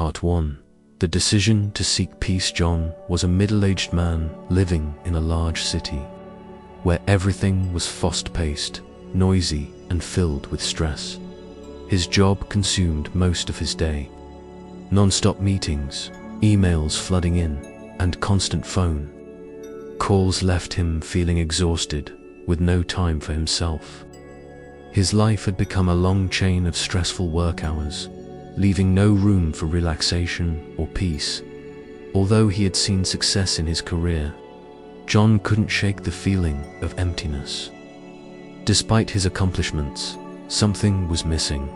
Part 1. The decision to seek peace. John was a middle-aged man living in a large city, where everything was fast-paced, noisy, and filled with stress. His job consumed most of his day. Non-stop meetings, emails flooding in, and constant phone calls left him feeling exhausted, with no time for himself. His life had become a long chain of stressful work hours, leaving no room for relaxation or peace. Although he had seen success in his career, John couldn't shake the feeling of emptiness. Despite his accomplishments, something was missing.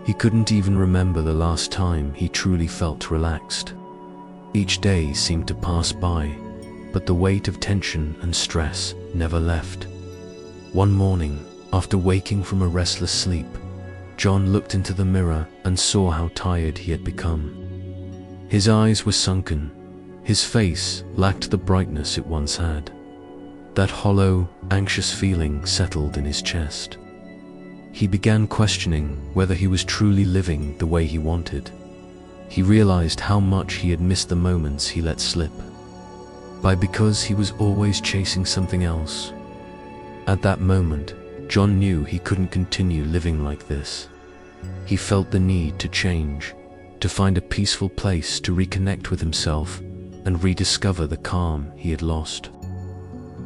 He couldn't even remember the last time he truly felt relaxed. Each day seemed to pass by, but the weight of tension and stress never left. One morning, after waking from a restless sleep, John looked into the mirror and saw how tired he had become. His eyes were sunken. His face lacked the brightness it once had. That hollow, anxious feeling settled in his chest. He began questioning whether he was truly living the way he wanted. He realized how much he had missed the moments he let slip, because he was always chasing something else. At that moment, John knew he couldn't continue living like this. He felt the need to change, to find a peaceful place to reconnect with himself and rediscover the calm he had lost.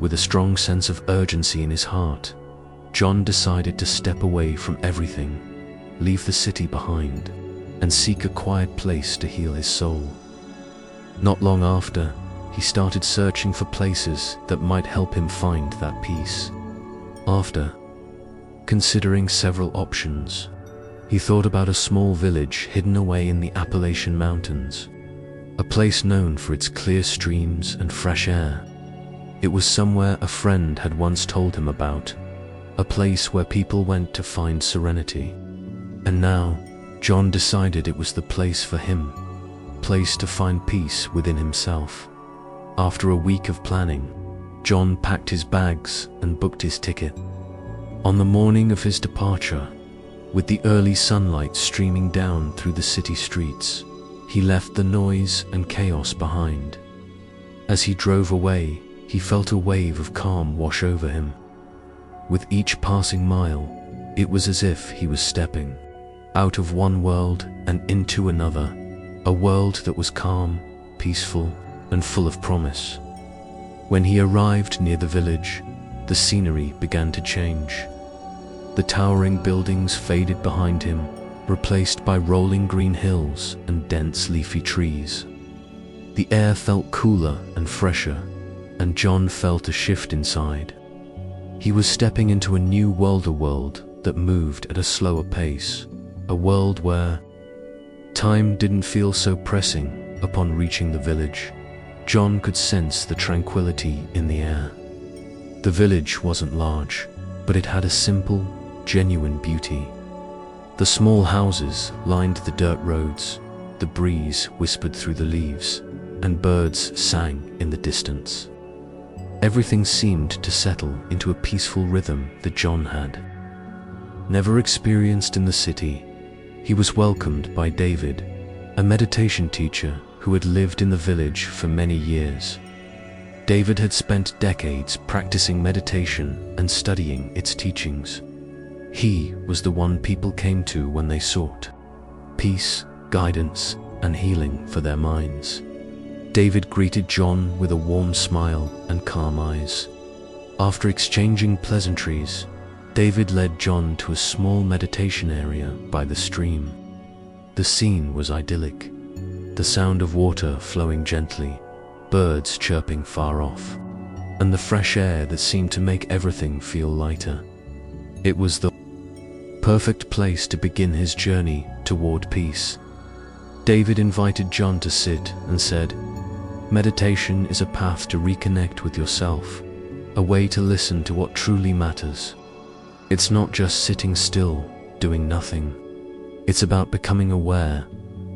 With a strong sense of urgency in his heart, John decided to step away from everything, leave the city behind, and seek a quiet place to heal his soul. Not long after, he started searching for places that might help him find that peace. After considering several options, he thought about a small village hidden away in the Appalachian Mountains, a place known for its clear streams and fresh air. It was somewhere a friend had once told him about, a place where people went to find serenity. And now, John decided it was the place for him, place to find peace within himself. After a week of planning, John packed his bags and booked his ticket. On the morning of his departure, with the early sunlight streaming down through the city streets, he left the noise and chaos behind. As he drove away, he felt a wave of calm wash over him. With each passing mile, it was as if he was stepping out of one world and into another, a world that was calm, peaceful, and full of promise. When he arrived near the village, the scenery began to change. The towering buildings faded behind him, replaced by rolling green hills and dense leafy trees. The air felt cooler and fresher, and John felt a shift inside. He was stepping into a new world, a world that moved at a slower pace, a world where time didn't feel so pressing. Upon reaching the village, John could sense the tranquility in the air. The village wasn't large, but it had a simple, genuine beauty. The small houses lined the dirt roads, the breeze whispered through the leaves, and birds sang in the distance. Everything seemed to settle into a peaceful rhythm that John had never experienced in the city. He was welcomed by David, a meditation teacher who had lived in the village for many years. David had spent decades practicing meditation and studying its teachings. He was the one people came to when they sought peace, guidance, and healing for their minds. David greeted John with a warm smile and calm eyes. After exchanging pleasantries, David led John to a small meditation area by the stream. The scene was idyllic, the sound of water flowing gently, birds chirping far off, and the fresh air that seemed to make everything feel lighter. It was the perfect place to begin his journey toward peace. David invited John to sit and said, "Meditation is a path to reconnect with yourself, a way to listen to what truly matters. It's not just sitting still, doing nothing. It's about becoming aware,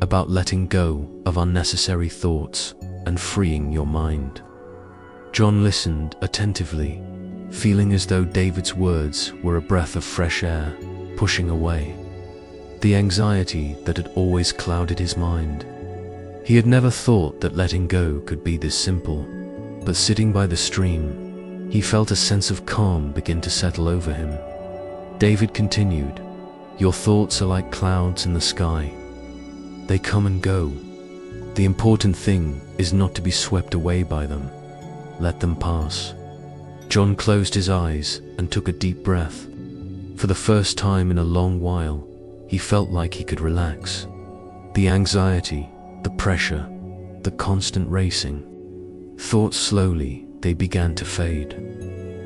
about letting go of unnecessary thoughts and freeing your mind." John listened attentively, feeling as though David's words were a breath of fresh air, pushing away the anxiety that had always clouded his mind. He had never thought that letting go could be this simple, but sitting by the stream, he felt a sense of calm begin to settle over him. David continued, "Your thoughts are like clouds in the sky. They come and go. The important thing is not to be swept away by them. Let them pass." John closed his eyes and took a deep breath. For the first time in a long while, he felt like he could relax. The anxiety, the pressure, the constant racing. Thoughts slowly, they began to fade.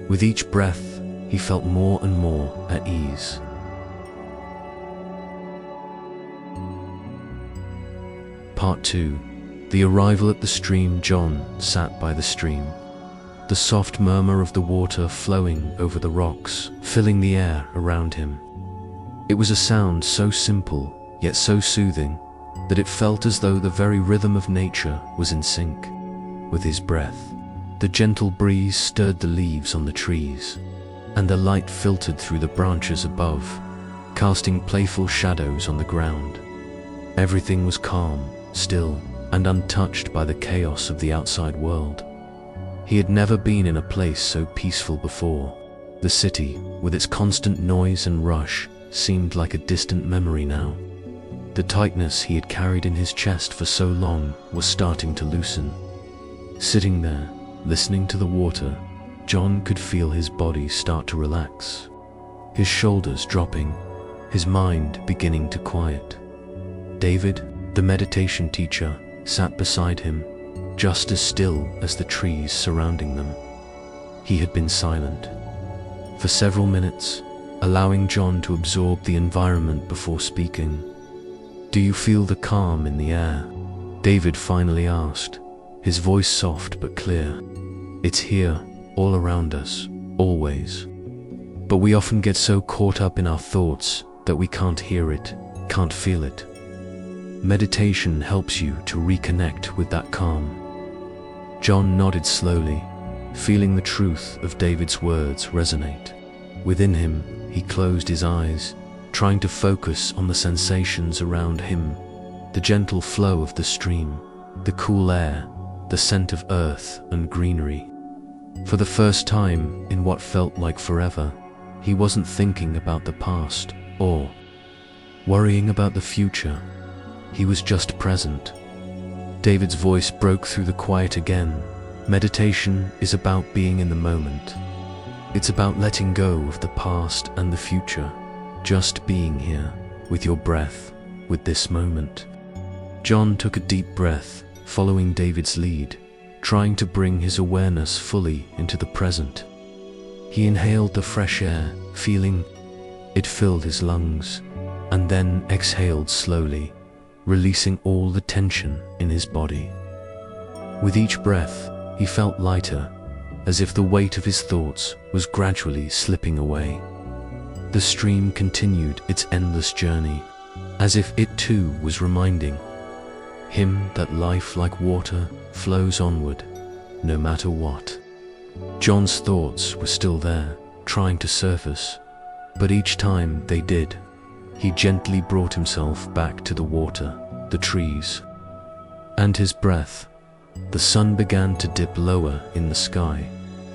With each breath, he felt more and more at ease. Part 2. The arrival at the stream. John sat by the stream. The soft murmur of the water flowing over the rocks, filling the air around him. It was a sound so simple, yet so soothing, that it felt as though the very rhythm of nature was in sync with his breath. The gentle breeze stirred the leaves on the trees, and the light filtered through the branches above, casting playful shadows on the ground. Everything was calm, still, and untouched by the chaos of the outside world. He had never been in a place so peaceful before. The city, with its constant noise and rush, seemed like a distant memory now. The tightness he had carried in his chest for so long was starting to loosen. Sitting there, listening to the water, John could feel his body start to relax, his shoulders dropping, his mind beginning to quiet. David, the meditation teacher, sat beside him, just as still as the trees surrounding them. He had been silent for several minutes, allowing John to absorb the environment before speaking. "Do you feel the calm in the air?" David finally asked, his voice soft but clear. "It's here, all around us, always. But we often get so caught up in our thoughts that we can't hear it, can't feel it. Meditation helps you to reconnect with that calm." John nodded slowly, feeling the truth of David's words resonate. Within him, he closed his eyes, trying to focus on the sensations around him, the gentle flow of the stream, the cool air, the scent of earth and greenery. For the first time in what felt like forever, he wasn't thinking about the past or worrying about the future. He was just present. David's voice broke through the quiet again. Meditation is about being in the moment. It's about letting go of the past and the future, just being here, with your breath, with this moment. John took a deep breath, following David's lead, trying to bring his awareness fully into the present. He inhaled the fresh air, feeling it filled his lungs, and then exhaled slowly, releasing all the tension in his body. With each breath, he felt lighter, as if the weight of his thoughts was gradually slipping away. The stream continued its endless journey, as if it too was reminding him that life, like water, flows onward, no matter what. John's thoughts were still there, trying to surface, but each time they did, he gently brought himself back to the water, the trees, and his breath. The sun began to dip lower in the sky,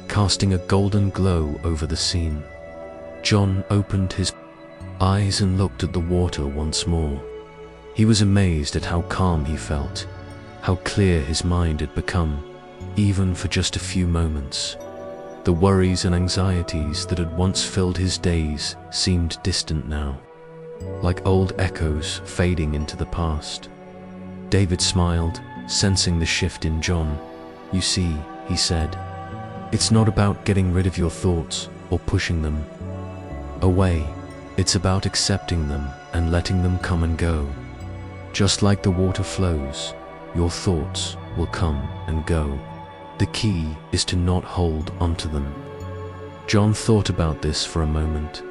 casting a golden glow over the scene. John opened his eyes and looked at the water once more. He was amazed at how calm he felt, how clear his mind had become, even for just a few moments. The worries and anxieties that had once filled his days seemed distant now, like old echoes fading into the past. David smiled, sensing the shift in John. "You see," he said, "it's not about getting rid of your thoughts or pushing them away. It's about accepting them and letting them come and go. Just like the water flows, your thoughts will come and go. The key is to not hold onto them." John thought about this for a moment.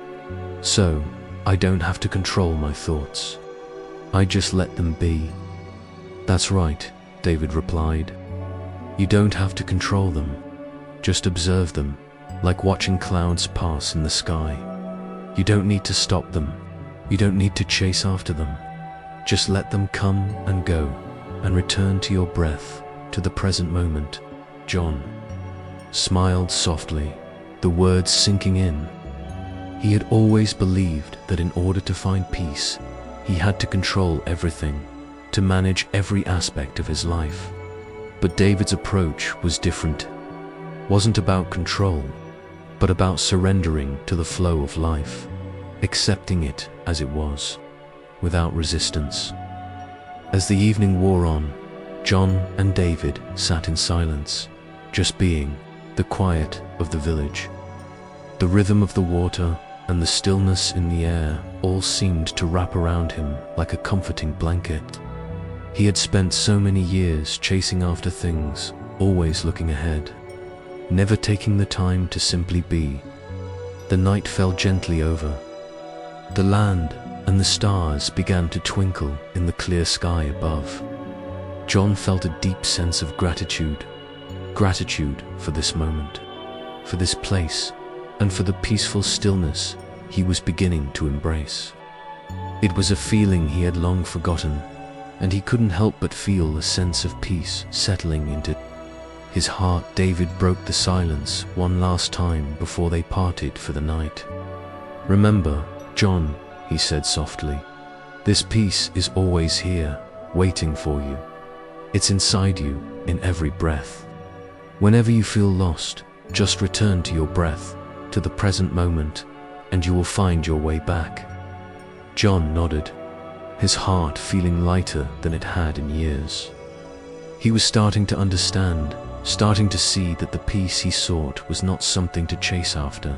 "So, I don't have to control my thoughts. I just let them be." "That's right," David replied. "You don't have to control them. Just observe them, like watching clouds pass in the sky. You don't need to stop them, You don't need to chase after them. Just let them come and go, and return to your breath, to the present moment. John smiled softly, the words sinking in. He had always believed that in order to find peace, he had to control everything, to manage every aspect of his life. But David's approach was different. Wasn't about control, but about surrendering to the flow of life, accepting it as it was, without resistance. As the evening wore on, John and David sat in silence, just being, the quiet of the village. The rhythm of the water and the stillness in the air all seemed to wrap around him like a comforting blanket. He had spent so many years chasing after things, always looking ahead, never taking the time to simply be. The night fell gently over. The land and the stars began to twinkle in the clear sky above. John felt a deep sense of gratitude for this moment, for this place, and for the peaceful stillness he was beginning to embrace. It was a feeling he had long forgotten, and he couldn't help but feel a sense of peace settling into his heart. David broke the silence one last time before they parted for the night. "Remember, John," he said softly, "this peace is always here, waiting for you. It's inside you, in every breath. Whenever you feel lost, just return to your breath, to the present moment, and you will find your way back." John nodded, his heart feeling lighter than it had in years. He was starting to understand, starting to see that the peace he sought was not something to chase after,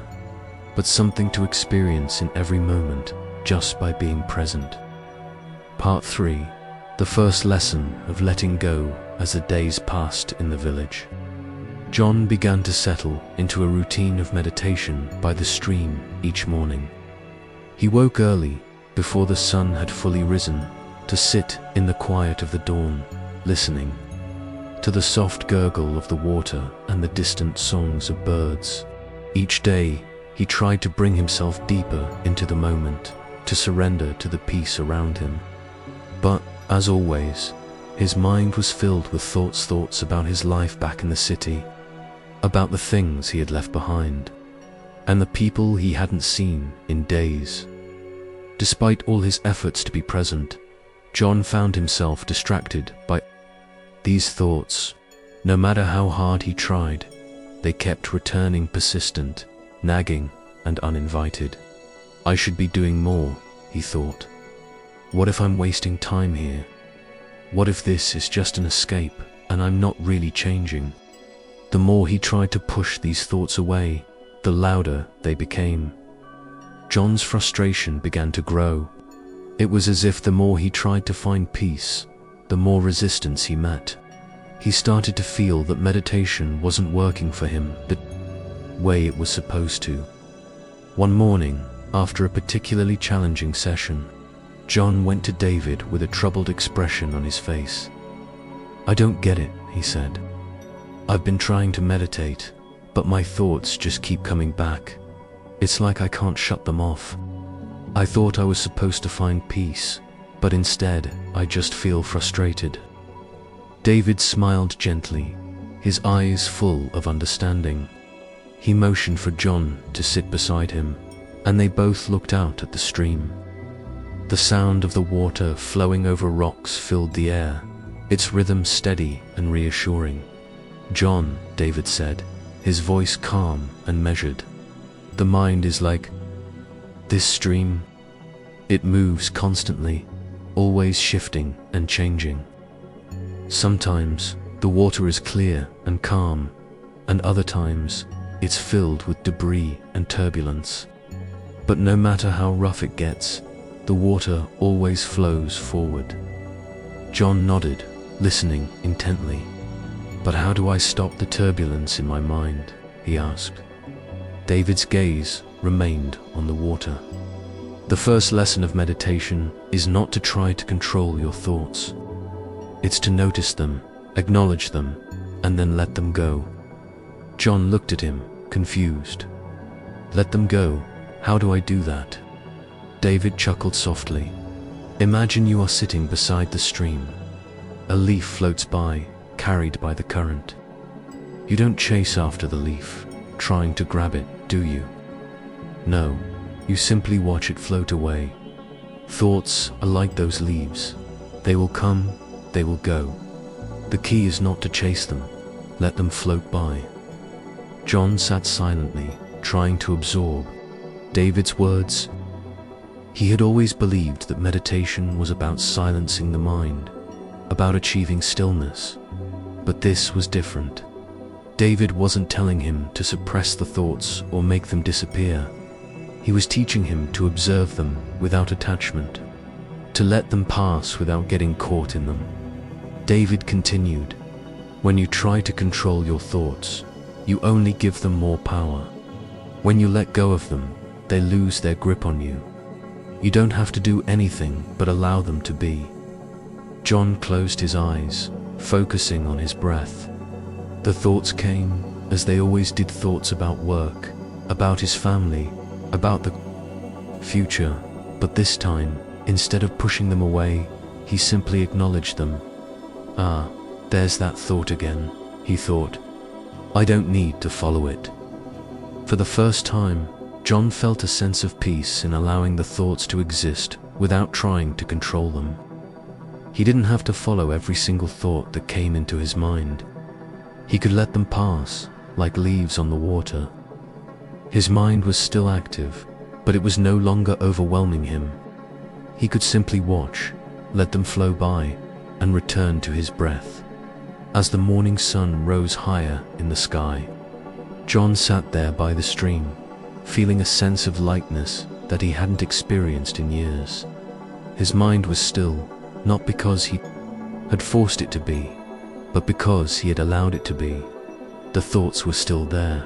but something to experience in every moment, just by being present. Part 3. The first lesson of letting go as the days passed in the village. John began to settle into a routine of meditation by the stream each morning. He woke early, before the sun had fully risen, to sit in the quiet of the dawn, listening to the soft gurgle of the water and the distant songs of birds. Each day, he tried to bring himself deeper into the moment, to surrender to the peace around him. But, as always, his mind was filled with thoughts about his life back in the city, about the things he had left behind, and the people he hadn't seen in days. Despite all his efforts to be present, John found himself distracted by these thoughts. No matter how hard he tried, they kept returning, persistent, nagging, and uninvited. "I should be doing more," he thought. "What if I'm wasting time here? What if this is just an escape, and I'm not really changing?" The more he tried to push these thoughts away, the louder they became. John's frustration began to grow. It was as if the more he tried to find peace, the more resistance he met. He started to feel that meditation wasn't working for him the way it was supposed to. One morning, after a particularly challenging session, John went to David with a troubled expression on his face. "I don't get it," he said. "I've been trying to meditate, but my thoughts just keep coming back. It's like I can't shut them off. I thought I was supposed to find peace, but instead I just feel frustrated." David smiled gently, his eyes full of understanding. He motioned for John to sit beside him, and they both looked out at the stream. The sound of the water flowing over rocks filled the air, its rhythm steady and reassuring. "John," David said, his voice calm and measured, "the mind is like this stream. It moves constantly, always shifting and changing. Sometimes the water is clear and calm, and other times it's filled with debris and turbulence. But no matter how rough it gets, the water always flows forward." John nodded, listening intently. "But how do I stop the turbulence in my mind?" he asked. David's gaze remained on the water. "The first lesson of meditation is not to try to control your thoughts. It's to notice them, acknowledge them, and then let them go." John looked at him, confused. "Let them go? How do I do that?" David chuckled softly. Imagine you are sitting beside the stream. A leaf floats by, carried by the current. You don't chase after the leaf, trying to grab it, do you? No, you simply watch it float away. Thoughts are like those leaves. They will come, they will go. The key is not to chase them, let them float by. John sat silently, trying to absorb David's words. He had always believed that meditation was about silencing the mind, about achieving stillness. But this was different. David wasn't telling him to suppress the thoughts or make them disappear. He was teaching him to observe them without attachment, to let them pass without getting caught in them. David continued, "When you try to control your thoughts, you only give them more power. When you let go of them, they lose their grip on you. You don't have to do anything but allow them to be." John closed his eyes, focusing on his breath. The thoughts came, as they always did, thoughts about work, about his family, about the future, but this time, instead of pushing them away, he simply acknowledged them. "Ah, there's that thought again," he thought. "I don't need to follow it." For the first time, John felt a sense of peace in allowing the thoughts to exist without trying to control them. He didn't have to follow every single thought that came into his mind. He could let them pass, like leaves on the water. His mind was still active, but it was no longer overwhelming him. He could simply watch, let them flow by, and return to his breath. As the morning sun rose higher in the sky, John sat there by the stream, feeling a sense of lightness that he hadn't experienced in years. His mind was still, not because he had forced it to be, but because he had allowed it to be. The thoughts were still there,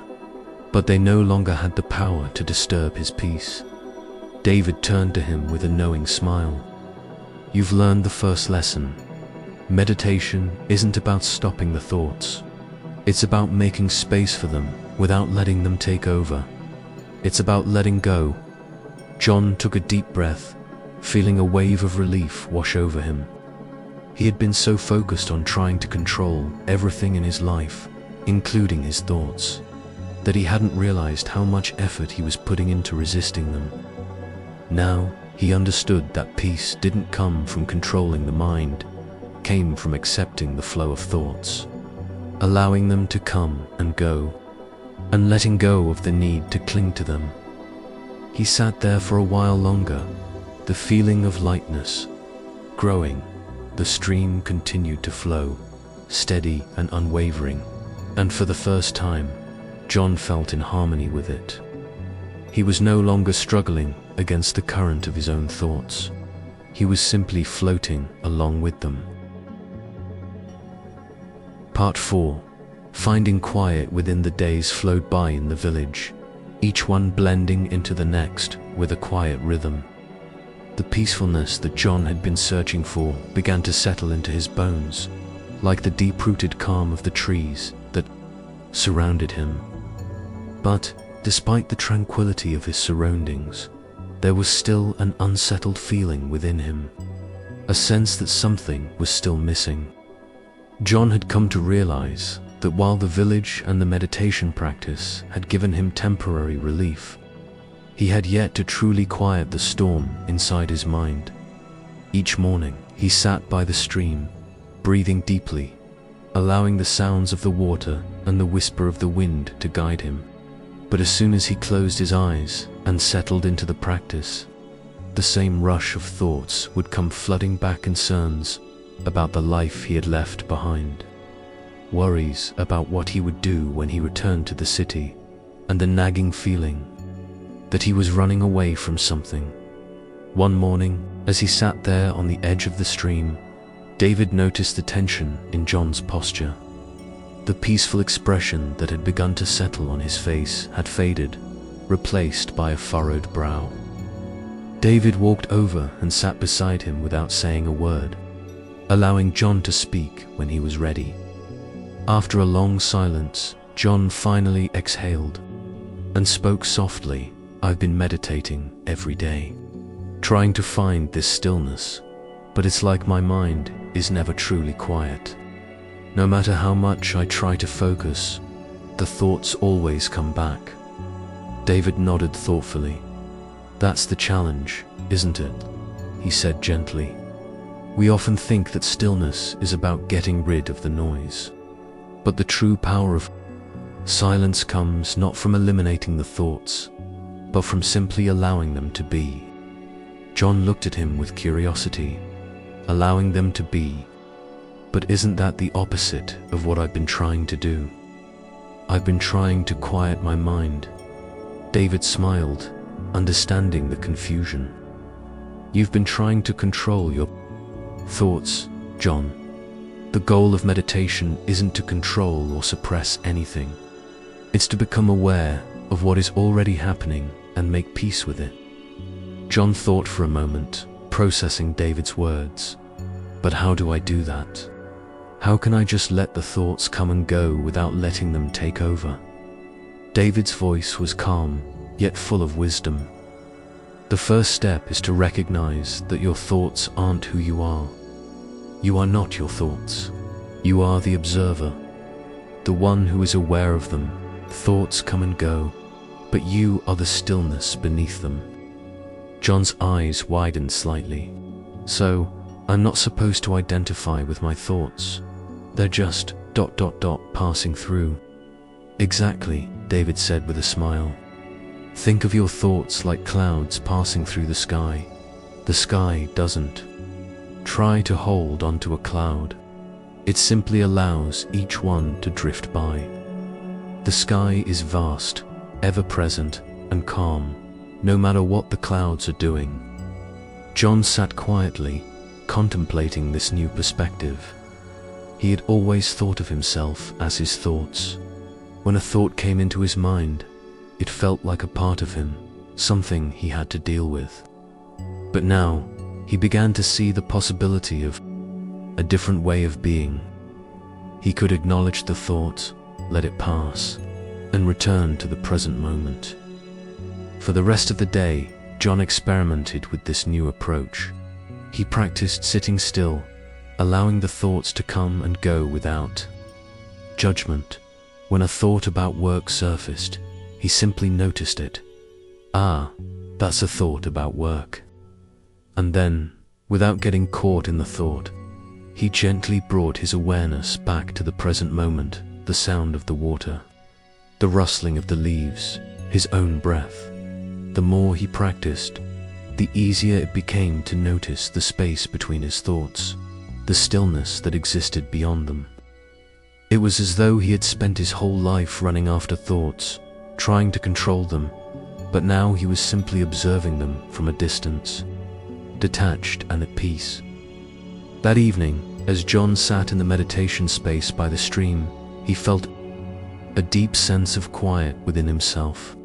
but they no longer had the power to disturb his peace. David turned to him with a knowing smile. "You've learned the first lesson. Meditation isn't about stopping the thoughts. It's about making space for them without letting them take over. It's about letting go." John took a deep breath, feeling a wave of relief wash over him. He had been so focused on trying to control everything in his life, including his thoughts, that he hadn't realized how much effort he was putting into resisting them. Now, he understood that peace didn't come from controlling the mind, came from accepting the flow of thoughts, allowing them to come and go, and letting go of the need to cling to them. He sat there for a while longer, the feeling of lightness growing. The stream continued to flow, steady and unwavering, and for the first time, John felt in harmony with it. He was no longer struggling against the current of his own thoughts. He was simply floating along with them. Part 4. Finding quiet within the days flowed by in the village, each one blending into the next with a quiet rhythm. The peacefulness that John had been searching for began to settle into his bones, like the deep-rooted calm of the trees that surrounded him. But, despite the tranquility of his surroundings, there was still an unsettled feeling within him, a sense that something was still missing. John had come to realize that while the village and the meditation practice had given him temporary relief, he had yet to truly quiet the storm inside his mind. Each morning, he sat by the stream, breathing deeply, allowing the sounds of the water and the whisper of the wind to guide him. But as soon as he closed his eyes and settled into the practice, the same rush of thoughts would come flooding back, concerns about the life he had left behind, worries about what he would do when he returned to the city, and the nagging feeling that he was running away from something. One morning, as he sat there on the edge of the stream, David noticed the tension in John's posture. The peaceful expression that had begun to settle on his face had faded, replaced by a furrowed brow. David walked over and sat beside him without saying a word, allowing John to speak when he was ready. After a long silence, John finally exhaled and spoke softly. "I've been meditating every day." trying to find this stillness, but it's like my mind is never truly quiet. No matter how much I try to focus, the thoughts always come back. David nodded thoughtfully. That's the challenge, isn't it? He said gently. We often think that stillness is about getting rid of the noise. But the true power of silence comes not from eliminating the thoughts, but from simply allowing them to be. John looked at him with curiosity. Allowing them to be. But isn't that the opposite of what I've been trying to do? I've been trying to quiet my mind. David smiled, understanding the confusion. You've been trying to control your thoughts, John. The goal of meditation isn't to control or suppress anything. It's to become aware of what is already happening and make peace with it. John thought for a moment, processing David's words. But how do I do that? How can I just let the thoughts come and go without letting them take over? David's voice was calm, yet full of wisdom. The first step is to recognize that your thoughts aren't who you are. You are not your thoughts. You are the observer, the one who is aware of them. Thoughts come and go, but you are the stillness beneath them. John's eyes widened slightly. So, I'm not supposed to identify with my thoughts. They're just ... passing through. Exactly, David said with a smile. Think of your thoughts like clouds passing through the sky. The sky doesn't try to hold onto a cloud. It simply allows each one to drift by. The sky is vast, ever-present, and calm, no matter what the clouds are doing. John sat quietly, contemplating this new perspective. He had always thought of himself as his thoughts. When a thought came into his mind, it felt like a part of him, something he had to deal with. But now, he began to see the possibility of a different way of being. He could acknowledge the thought, let it pass, and return to the present moment. For the rest of the day, John experimented with this new approach. He practiced sitting still, allowing the thoughts to come and go without judgment. When a thought about work surfaced, he simply noticed it. Ah, that's a thought about work. And then, without getting caught in the thought, he gently brought his awareness back to the present moment, the sound of the water, the rustling of the leaves, his own breath. The more he practiced, the easier it became to notice the space between his thoughts, the stillness that existed beyond them. It was as though he had spent his whole life running after thoughts, trying to control them, but now he was simply observing them from a distance, detached and at peace. That evening, as John sat in the meditation space by the stream, he felt a deep sense of quiet within himself.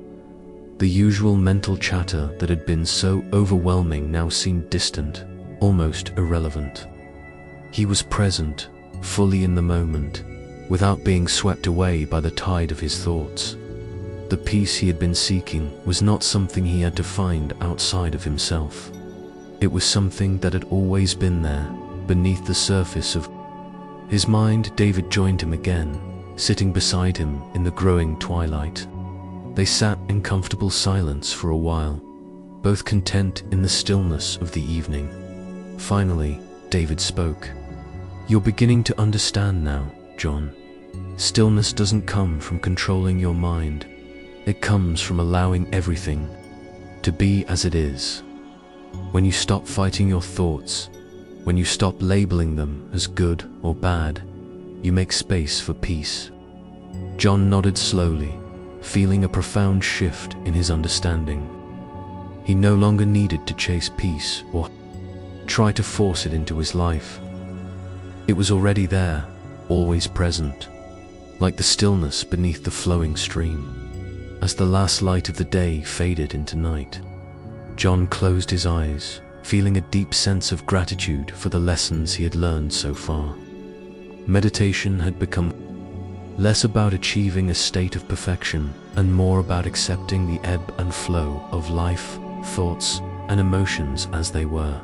The usual mental chatter that had been so overwhelming now seemed distant, almost irrelevant. He was present, fully in the moment, without being swept away by the tide of his thoughts. The peace he had been seeking was not something he had to find outside of himself. It was something that had always been there, beneath the surface of his mind. David joined him again, sitting beside him in the growing twilight. They sat in comfortable silence for a while, both content in the stillness of the evening. Finally, David spoke. You're beginning to understand now, John. Stillness doesn't come from controlling your mind. It comes from allowing everything to be as it is. When you stop fighting your thoughts, when you stop labeling them as good or bad, you make space for peace. John nodded slowly, feeling a profound shift in his understanding. He no longer needed to chase peace or try to force it into his life. It was already there, always present, like the stillness beneath the flowing stream. As the last light of the day faded into night, John closed his eyes, feeling a deep sense of gratitude for the lessons he had learned so far. Meditation had become less about achieving a state of perfection and more about accepting the ebb and flow of life, thoughts, and emotions as they were.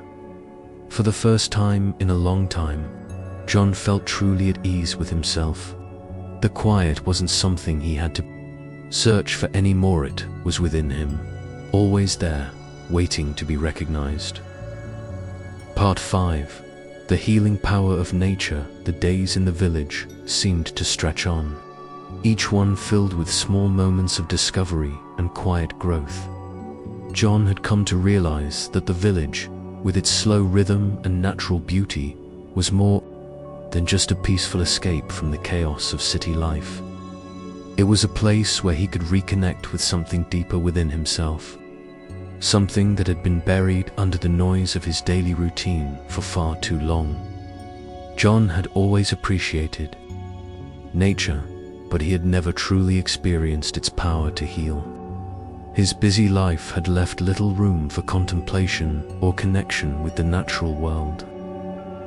For the first time in a long time, John felt truly at ease with himself. The quiet wasn't something he had to search for anymore. It was within him, always there, waiting to be recognized. Part 5. The healing power of nature. The days in the village seemed to stretch on, each one filled with small moments of discovery and quiet growth. John had come to realize that the village, with its slow rhythm and natural beauty, was more than just a peaceful escape from the chaos of city life. It was a place where he could reconnect with something deeper within himself, something that had been buried under the noise of his daily routine for far too long. John had always appreciated nature, but he had never truly experienced its power to heal. His busy life had left little room for contemplation or connection with the natural world.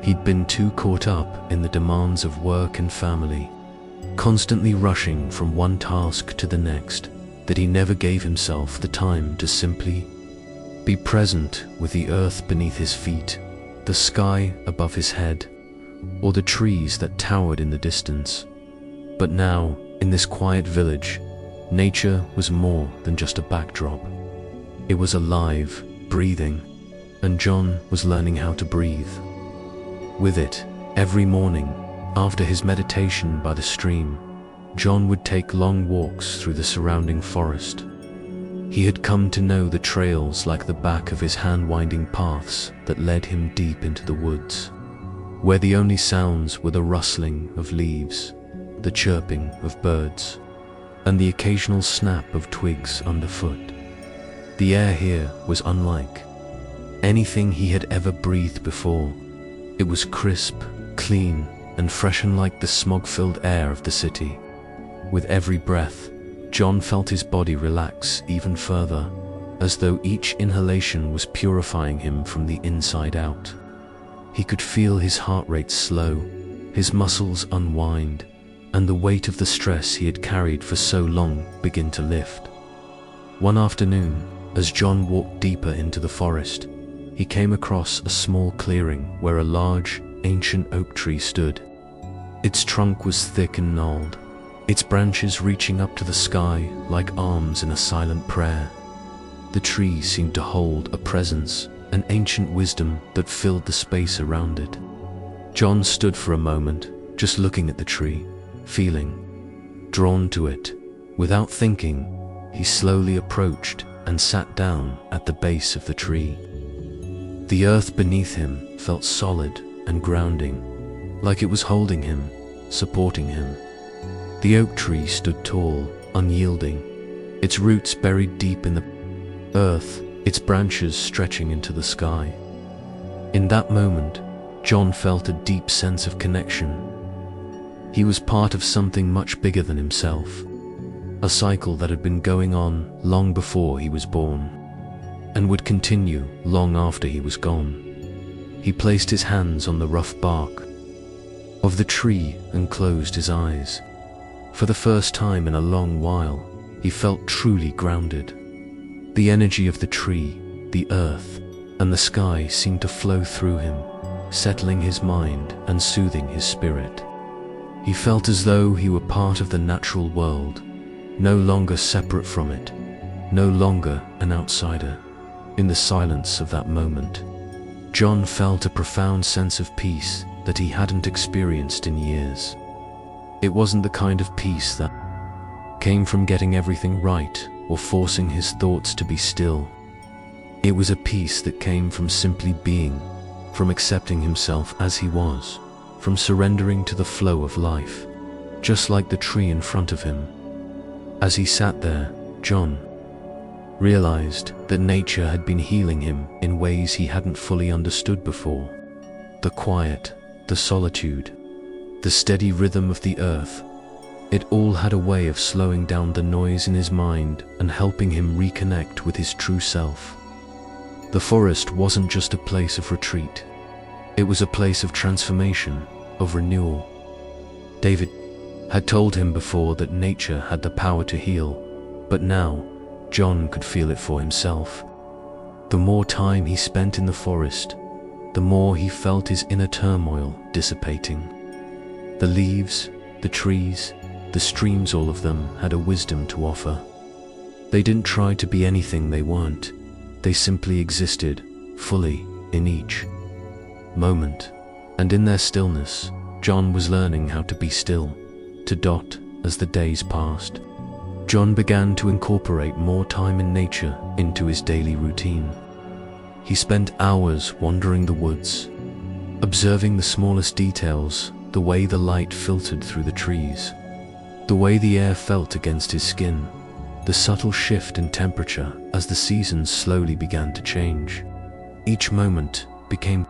He'd been too caught up in the demands of work and family, constantly rushing from one task to the next, that he never gave himself the time to simply be present with the earth beneath his feet, the sky above his head, or the trees that towered in the distance. But now, in this quiet village, nature was more than just a backdrop. It was alive, breathing, and John was learning how to breathe with it. Every morning, after his meditation by the stream, John would take long walks through the surrounding forest. He had come to know the trails like the back of his hand, winding paths that led him deep into the woods, where the only sounds were the rustling of leaves, the chirping of birds, and the occasional snap of twigs underfoot. The air here was unlike anything he had ever breathed before. It was crisp, clean, and fresh, unlike the smog-filled air of the city. With every breath, John felt his body relax even further, as though each inhalation was purifying him from the inside out. He could feel his heart rate slow, his muscles unwind, and the weight of the stress he had carried for so long begin to lift. One afternoon, as John walked deeper into the forest, he came across a small clearing where a large, ancient oak tree stood. Its trunk was thick and gnarled, its branches reaching up to the sky like arms in a silent prayer. The tree seemed to hold a presence, an ancient wisdom that filled the space around it. John stood for a moment, just looking at the tree, feeling drawn to it. Without thinking, he slowly approached and sat down at the base of the tree. The earth beneath him felt solid and grounding, like it was holding him, supporting him. The oak tree stood tall, unyielding, its roots buried deep in the earth, its branches stretching into the sky. In that moment, John felt a deep sense of connection. He was part of something much bigger than himself, a cycle that had been going on long before he was born, and would continue long after he was gone. He placed his hands on the rough bark of the tree and closed his eyes. For the first time in a long while, he felt truly grounded. The energy of the tree, the earth, and the sky seemed to flow through him, settling his mind and soothing his spirit. He felt as though he were part of the natural world, no longer separate from it, no longer an outsider. In the silence of that moment, John felt a profound sense of peace that he hadn't experienced in years. It wasn't the kind of peace that came from getting everything right or forcing his thoughts to be still. It was a peace that came from simply being, from accepting himself as he was, from surrendering to the flow of life, just like the tree in front of him. As he sat there, John realized that nature had been healing him in ways he hadn't fully understood before. The quiet, the solitude, the steady rhythm of the earth, it all had a way of slowing down the noise in his mind and helping him reconnect with his true self. The forest wasn't just a place of retreat. It was a place of transformation, of renewal. David had told him before that nature had the power to heal, but now John could feel it for himself. The more time he spent in the forest, the more he felt his inner turmoil dissipating. The leaves, the trees, the streams, all of them had a wisdom to offer. They didn't try to be anything they weren't. They simply existed, fully, in each moment. And in their stillness, John was learning how to be still, to dot as the days passed. John began to incorporate more time in nature into his daily routine. He spent hours wandering the woods, observing the smallest details, the way the light filtered through the trees, the way the air felt against his skin, the subtle shift in temperature as the seasons slowly began to change. Each moment became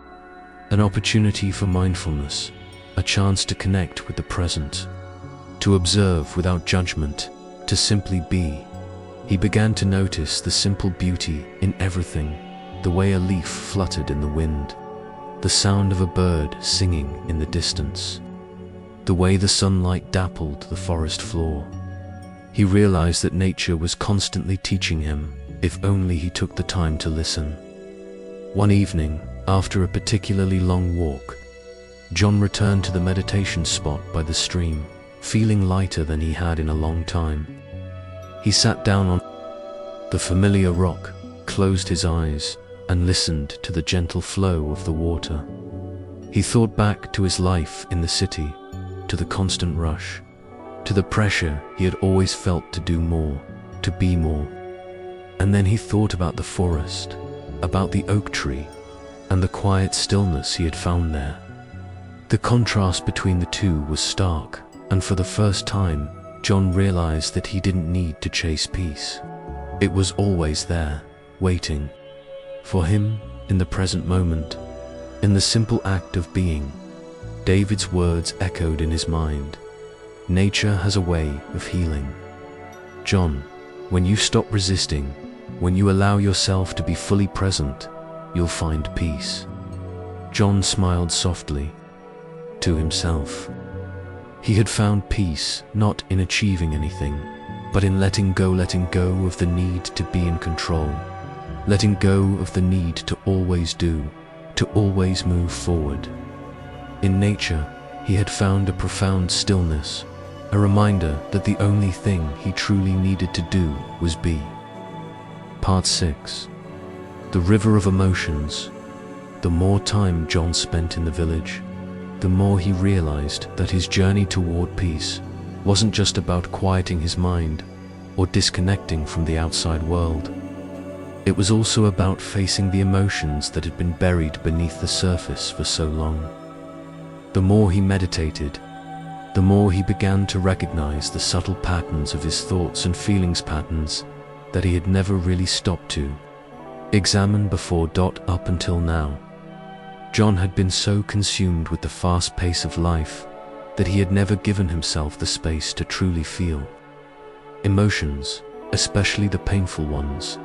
an opportunity for mindfulness, a chance to connect with the present, to observe without judgment, to simply be. He began to notice the simple beauty in everything, the way a leaf fluttered in the wind, the sound of a bird singing in the distance, the way the sunlight dappled the forest floor. He realized that nature was constantly teaching him, if only he took the time to listen. One evening, after a particularly long walk, John returned to the meditation spot by the stream, feeling lighter than he had in a long time. He sat down on the familiar rock, closed his eyes, and listened to the gentle flow of the water. He thought back to his life in the city, to the constant rush, to the pressure he had always felt to do more, to be more. And then he thought about the forest, about the oak tree, and the quiet stillness he had found there. The contrast between the two was stark, and for the first time, John realized that he didn't need to chase peace. It was always there, waiting for him in the present moment, in the simple act of being. David's words echoed in his mind. Nature has a way of healing. John, when you stop resisting, when you allow yourself to be fully present, you'll find peace. John smiled softly to himself. He had found peace not in achieving anything, but in letting go of the need to be in control, letting go of the need to always do, to always move forward. In nature, he had found a profound stillness, a reminder that the only thing he truly needed to do was be. Part 6. The River of Emotions. The more time John spent in the village, the more he realized that his journey toward peace wasn't just about quieting his mind or disconnecting from the outside world. It was also about facing the emotions that had been buried beneath the surface for so long. The more he meditated, the more he began to recognize the subtle patterns of his thoughts and feelings, patterns that he had never really stopped to examine before. Up until now, John had been so consumed with the fast pace of life that he had never given himself the space to truly feel. Emotions, especially the painful ones,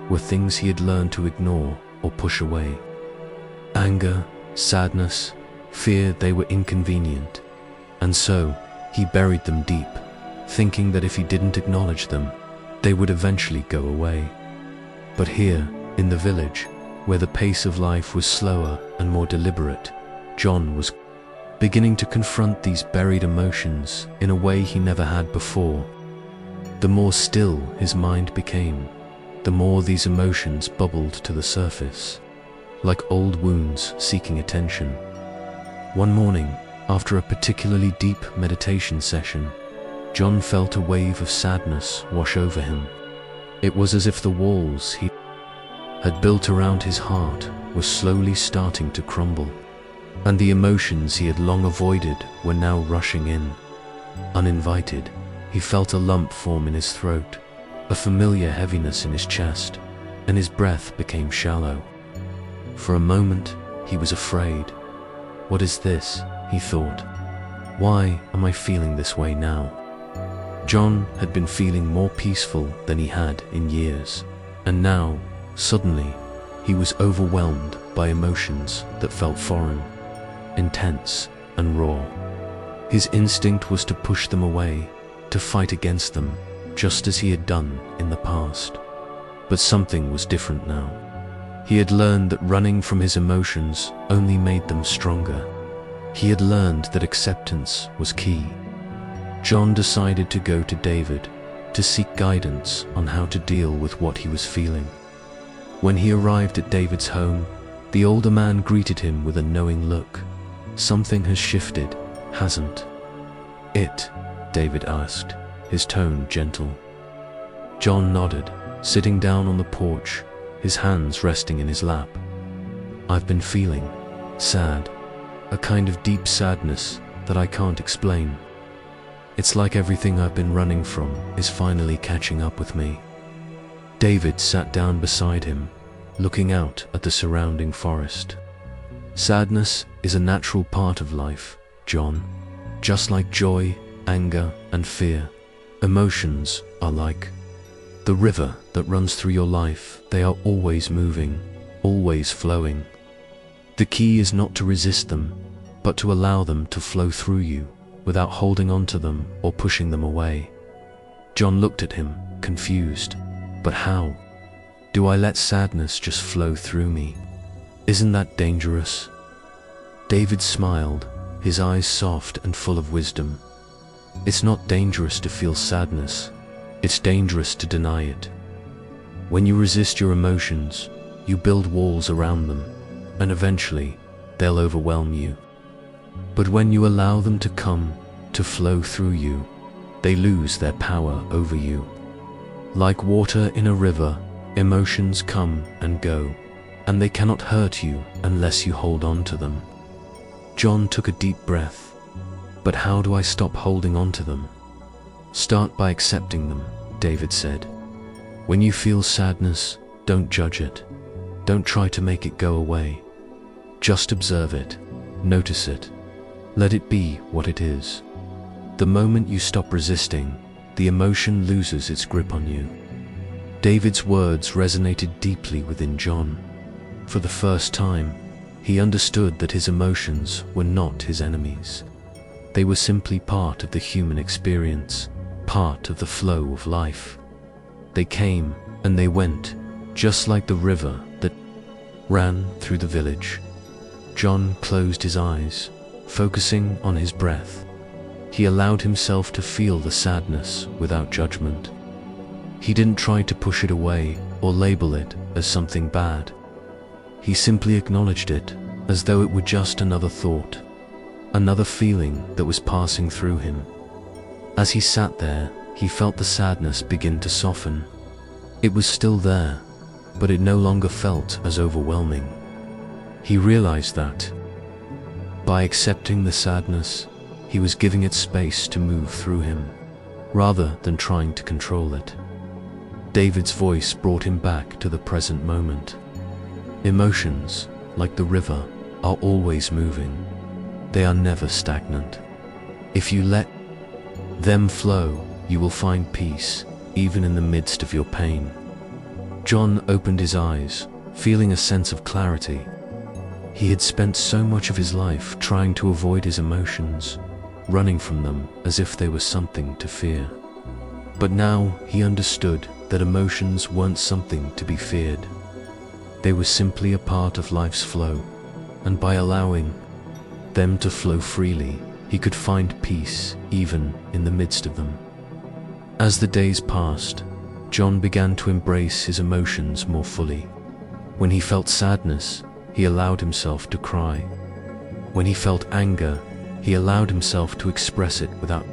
were things he had learned to ignore or push away. Anger, sadness, fear, they were inconvenient, and so he buried them deep, thinking that if he didn't acknowledge them, they would eventually go away. But here, in the village, where the pace of life was slower and more deliberate, John was beginning to confront these buried emotions in a way he never had before. The more still his mind became, the more these emotions bubbled to the surface, like old wounds seeking attention. One morning, after a particularly deep meditation session, John felt a wave of sadness wash over him. It was as if the walls he had built around his heart were slowly starting to crumble, and the emotions he had long avoided were now rushing in. Uninvited, he felt a lump form in his throat, a familiar heaviness in his chest, and his breath became shallow. For a moment, he was afraid. What is this? He thought. Why am I feeling this way now? John had been feeling more peaceful than he had in years, and now, suddenly, he was overwhelmed by emotions that felt foreign, intense, and raw. His instinct was to push them away, to fight against them, just as he had done in the past. But something was different now. He had learned that running from his emotions only made them stronger. He had learned that acceptance was key. John decided to go to David to seek guidance on how to deal with what he was feeling. When he arrived at David's home, the older man greeted him with a knowing look. "Something has shifted, hasn't it?" David asked, his tone gentle. John nodded, sitting down on the porch, his hands resting in his lap. "I've been feeling sad, a kind of deep sadness that I can't explain. It's like everything I've been running from is finally catching up with me." David sat down beside him, looking out at the surrounding forest. "Sadness is a natural part of life, John. Just like joy, anger, and fear, emotions are like the river that runs through your life. They are always moving, always flowing. The key is not to resist them, but to allow them to flow through you without holding on to them or pushing them away." John looked at him, confused. "But how do I let sadness just flow through me? Isn't that dangerous?" David smiled, his eyes soft and full of wisdom. "It's not dangerous to feel sadness. It's dangerous to deny it. When you resist your emotions, you build walls around them, and eventually they'll overwhelm you. But when you allow them to come, to flow through you, they lose their power over you. Like water in a river, emotions come and go, and they cannot hurt you unless you hold on to them." John took a deep breath. "But how do I stop holding on to them?" "Start by accepting them," David said. "When you feel sadness, don't judge it. Don't try to make it go away. Just observe it, notice it. Let it be what it is. The moment you stop resisting, the emotion loses its grip on you." David's words resonated deeply within John. For the first time, he understood that his emotions were not his enemies. They were simply part of the human experience, part of the flow of life. They came and they went, just like the river that ran through the village. John closed his eyes, focusing on his breath. He allowed himself to feel the sadness without judgment. He didn't try to push it away or label it as something bad. He simply acknowledged it as though it were just another thought, another feeling that was passing through him. As he sat there, he felt the sadness begin to soften. It was still there, but it no longer felt as overwhelming. He realized that by accepting the sadness, he was giving it space to move through him, rather than trying to control it. David's voice brought him back to the present moment. Emotions, like the river, are always moving. They are never stagnant. If you let them flow, you will find peace, even in the midst of your pain. John opened his eyes, feeling a sense of clarity. He had spent so much of his life trying to avoid his emotions, running from them as if they were something to fear. But now he understood that emotions weren't something to be feared. They were simply a part of life's flow, and by allowing them to flow freely, he could find peace even in the midst of them. As the days passed, John began to embrace his emotions more fully. When he felt sadness, he allowed himself to cry. When he felt anger, he allowed himself to express it without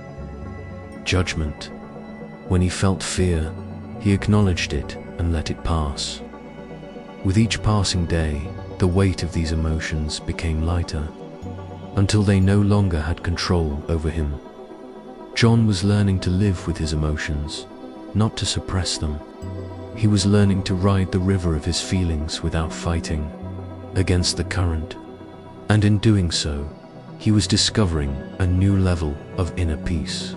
judgment. When he felt fear, he acknowledged it and let it pass. With each passing day, the weight of these emotions became lighter, until they no longer had control over him. John was learning to live with his emotions, not to suppress them. He was learning to ride the river of his feelings without fighting against the current. And in doing so, he was discovering a new level of inner peace.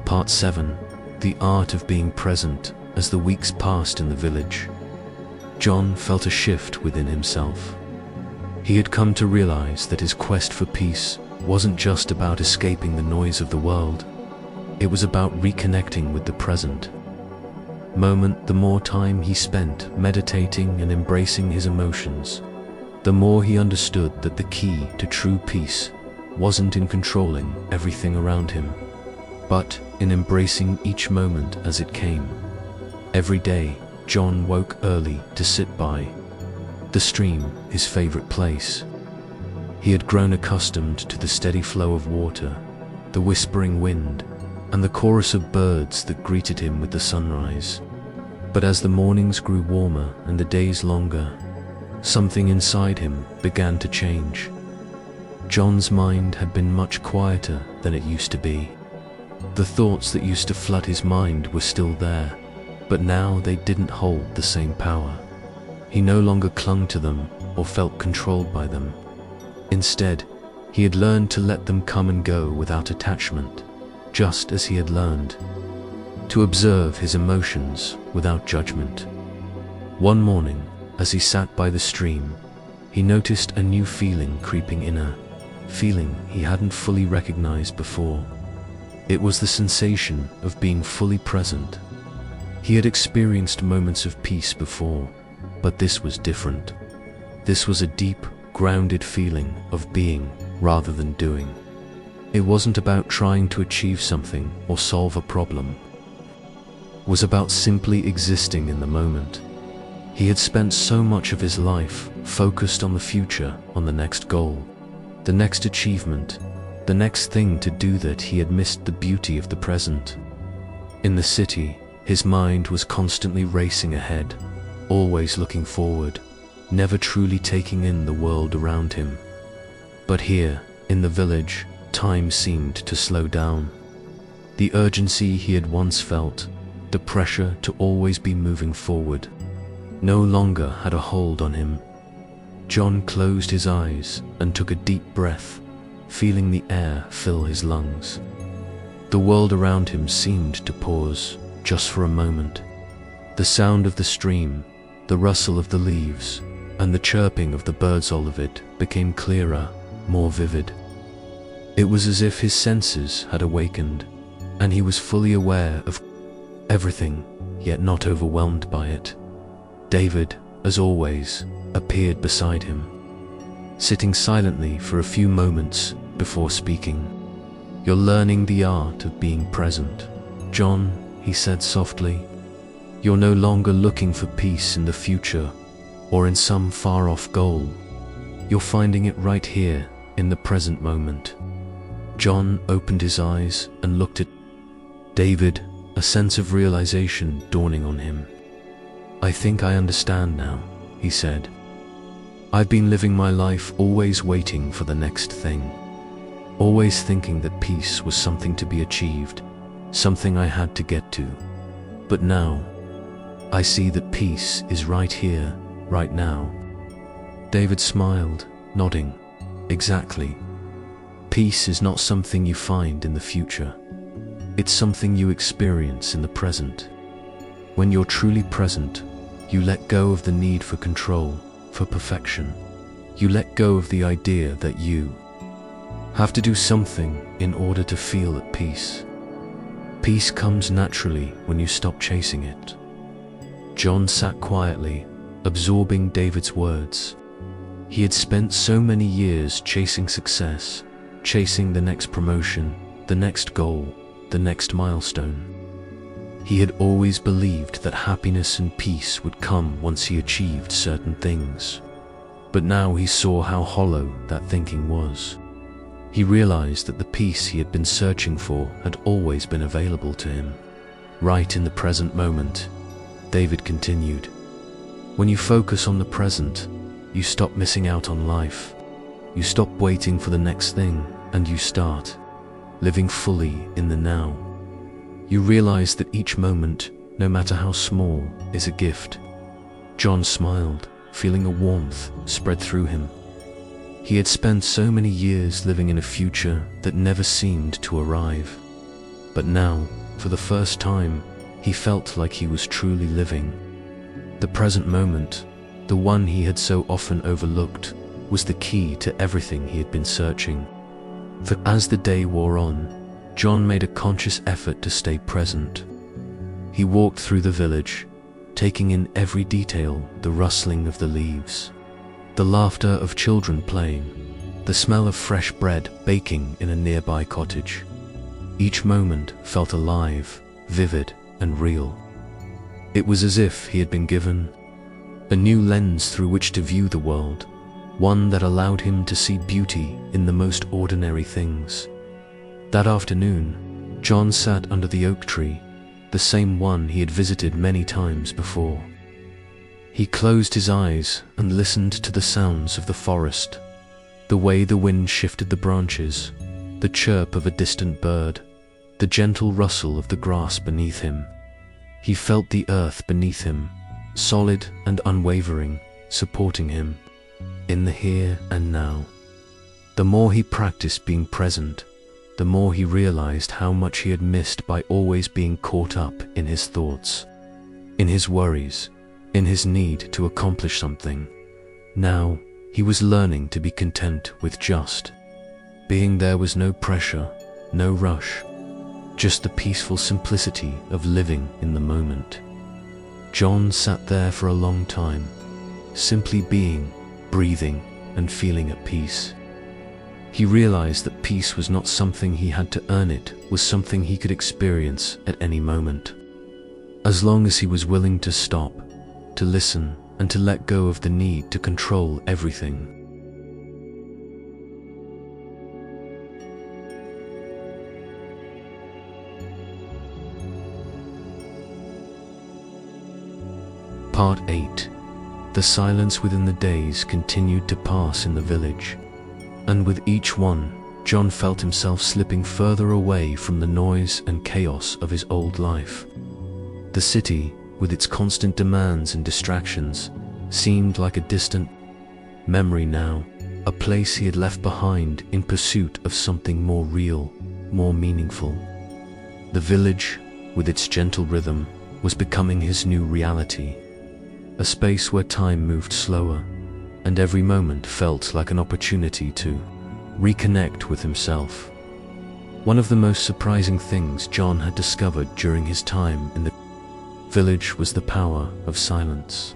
Part 7. The Art of Being Present. As the weeks passed in the village, John felt a shift within himself. He had come to realize that his quest for peace wasn't just about escaping the noise of the world. It was about reconnecting with the present moment. The more time he spent meditating and embracing his emotions, the more he understood that the key to true peace wasn't in controlling everything around him, but in embracing each moment as it came. Every day, John woke early to sit by the stream, his favorite place. He had grown accustomed to the steady flow of water, the whispering wind, and the chorus of birds that greeted him with the sunrise. But as the mornings grew warmer and the days longer, something inside him began to change. John's mind had been much quieter than it used to be. The thoughts that used to flood his mind were still there, but now they didn't hold the same power. He no longer clung to them or felt controlled by them. Instead, he had learned to let them come and go without attachment, just as he had learned to observe his emotions without judgment. One morning, as he sat by the stream, he noticed a new feeling creeping in, a feeling he hadn't fully recognized before. It was the sensation of being fully present. He had experienced moments of peace before, but this was different. This was a deep, grounded feeling of being rather than doing. It wasn't about trying to achieve something or solve a problem. It was about simply existing in the moment. He had spent so much of his life focused on the future, on the next goal, the next achievement, the next thing to do, that he had missed the beauty of the present. In the city, his mind was constantly racing ahead, always looking forward, never truly taking in the world around him. But here, in the village, time seemed to slow down. The urgency he had once felt, the pressure to always be moving forward, no longer had a hold on him. John closed his eyes and took a deep breath, feeling the air fill his lungs. The world around him seemed to pause, just for a moment. The sound of the stream, the rustle of the leaves, and the chirping of the birds, all of it became clearer, more vivid. It was as if his senses had awakened, and he was fully aware of everything, yet not overwhelmed by it. David, as always, appeared beside him, sitting silently for a few moments before speaking. "You're learning the art of being present, John," he said softly. "You're no longer looking for peace in the future or in some far-off goal. You're finding it right here in the present moment." John opened his eyes and looked at David, a sense of realization dawning on him. "I think I understand now," he said. "I've been living my life always waiting for the next thing, always thinking that peace was something to be achieved, something I had to get to. But now, I see that peace is right here, right now." David smiled, nodding. "Exactly. Peace is not something you find in the future. It's something you experience in the present. When you're truly present, you let go of the need for control, for perfection. You let go of the idea that you have to do something in order to feel at peace. Peace comes naturally when you stop chasing it." John sat quietly, absorbing David's words. He had spent so many years chasing success, chasing the next promotion, the next goal, the next milestone. He had always believed that happiness and peace would come once he achieved certain things. But now he saw how hollow that thinking was. He realized that the peace he had been searching for had always been available to him, right in the present moment. David continued, "When you focus on the present, you stop missing out on life. You stop waiting for the next thing, and you start living fully in the now. You realize that each moment, no matter how small, is a gift." John smiled, feeling a warmth spread through him. He had spent so many years living in a future that never seemed to arrive. But now, for the first time, he felt like he was truly living. The present moment, the one he had so often overlooked, was the key to everything he had been searching for. As the day wore on, John made a conscious effort to stay present. He walked through the village, taking in every detail: the rustling of the leaves, the laughter of children playing, the smell of fresh bread baking in a nearby cottage. Each moment felt alive, vivid, and real. It was as if he had been given a new lens through which to view the world, one that allowed him to see beauty in the most ordinary things. That afternoon, John sat under the oak tree, the same one he had visited many times before. He closed his eyes and listened to the sounds of the forest, the way the wind shifted the branches, the chirp of a distant bird, the gentle rustle of the grass beneath him. He felt the earth beneath him, solid and unwavering, supporting him in the here and now. The more he practiced being present, the more he realized how much he had missed by always being caught up in his thoughts, in his worries, in his need to accomplish something. Now, he was learning to be content with just being. There was no pressure, no rush, just the peaceful simplicity of living in the moment. John sat there for a long time, simply being, breathing, and feeling at peace. He realized that peace was not something he had to earn, it was something he could experience at any moment, as long as he was willing to stop, to listen, and to let go of the need to control everything. Part 8. The silence within the days continued to pass in the village, and with each one, John felt himself slipping further away from the noise and chaos of his old life. The city, with its constant demands and distractions, seemed like a distant memory now, a place he had left behind in pursuit of something more real, more meaningful. The village, with its gentle rhythm, was becoming his new reality, a space where time moved slower, and every moment felt like an opportunity to reconnect with himself. One of the most surprising things John had discovered during his time in the village was the power of silence.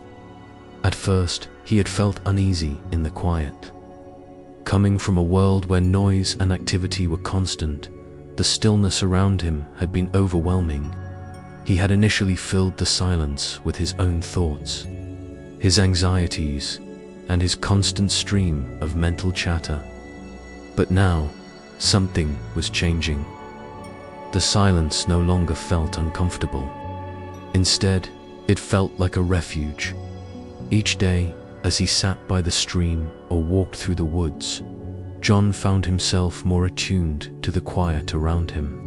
At first, he had felt uneasy in the quiet. Coming from a world where noise and activity were constant, the stillness around him had been overwhelming. He had initially filled the silence with his own thoughts, his anxieties, and his constant stream of mental chatter. But now, something was changing. The silence no longer felt uncomfortable. Instead, it felt like a refuge. Each day, as he sat by the stream or walked through the woods, John found himself more attuned to the quiet around him.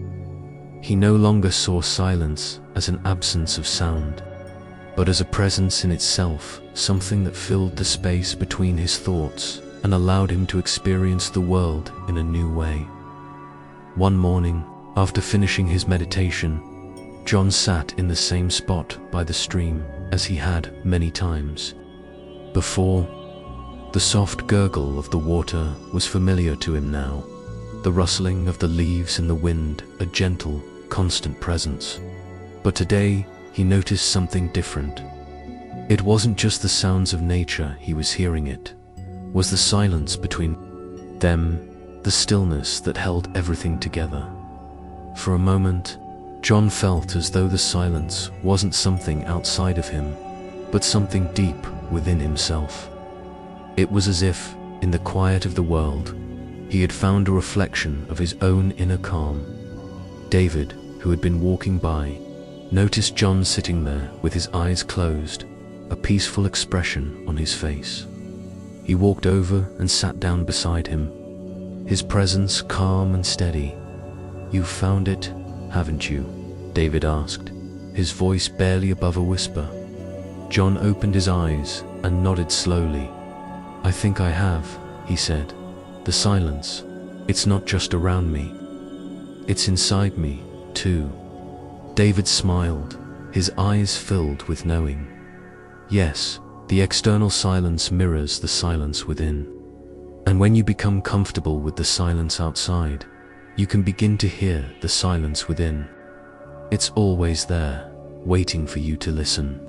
He no longer saw silence as an absence of sound, but as a presence in itself, something that filled the space between his thoughts and allowed him to experience the world in a new way. One morning, after finishing his meditation, John sat in the same spot by the stream as he had many times before. The soft gurgle of the water was familiar to him now, the rustling of the leaves in the wind a gentle, constant presence. But today, he noticed something different. It wasn't just the sounds of nature he was hearing, it was the silence between them, the stillness that held everything together. For a moment, John felt as though the silence wasn't something outside of him, but something deep within himself. It was as if, in the quiet of the world, he had found a reflection of his own inner calm. David, who had been walking by, noticed John sitting there with his eyes closed, a peaceful expression on his face. He walked over and sat down beside him, his presence calm and steady. "You've found it, haven't you?" David asked, his voice barely above a whisper. John opened his eyes and nodded slowly. "I think I have," he said. "The silence, it's not just around me. It's inside me, too." David smiled, his eyes filled with knowing. Yes, the external silence mirrors the silence within. And when you become comfortable with the silence outside, you can begin to hear the silence within. It's always there, waiting for you to listen.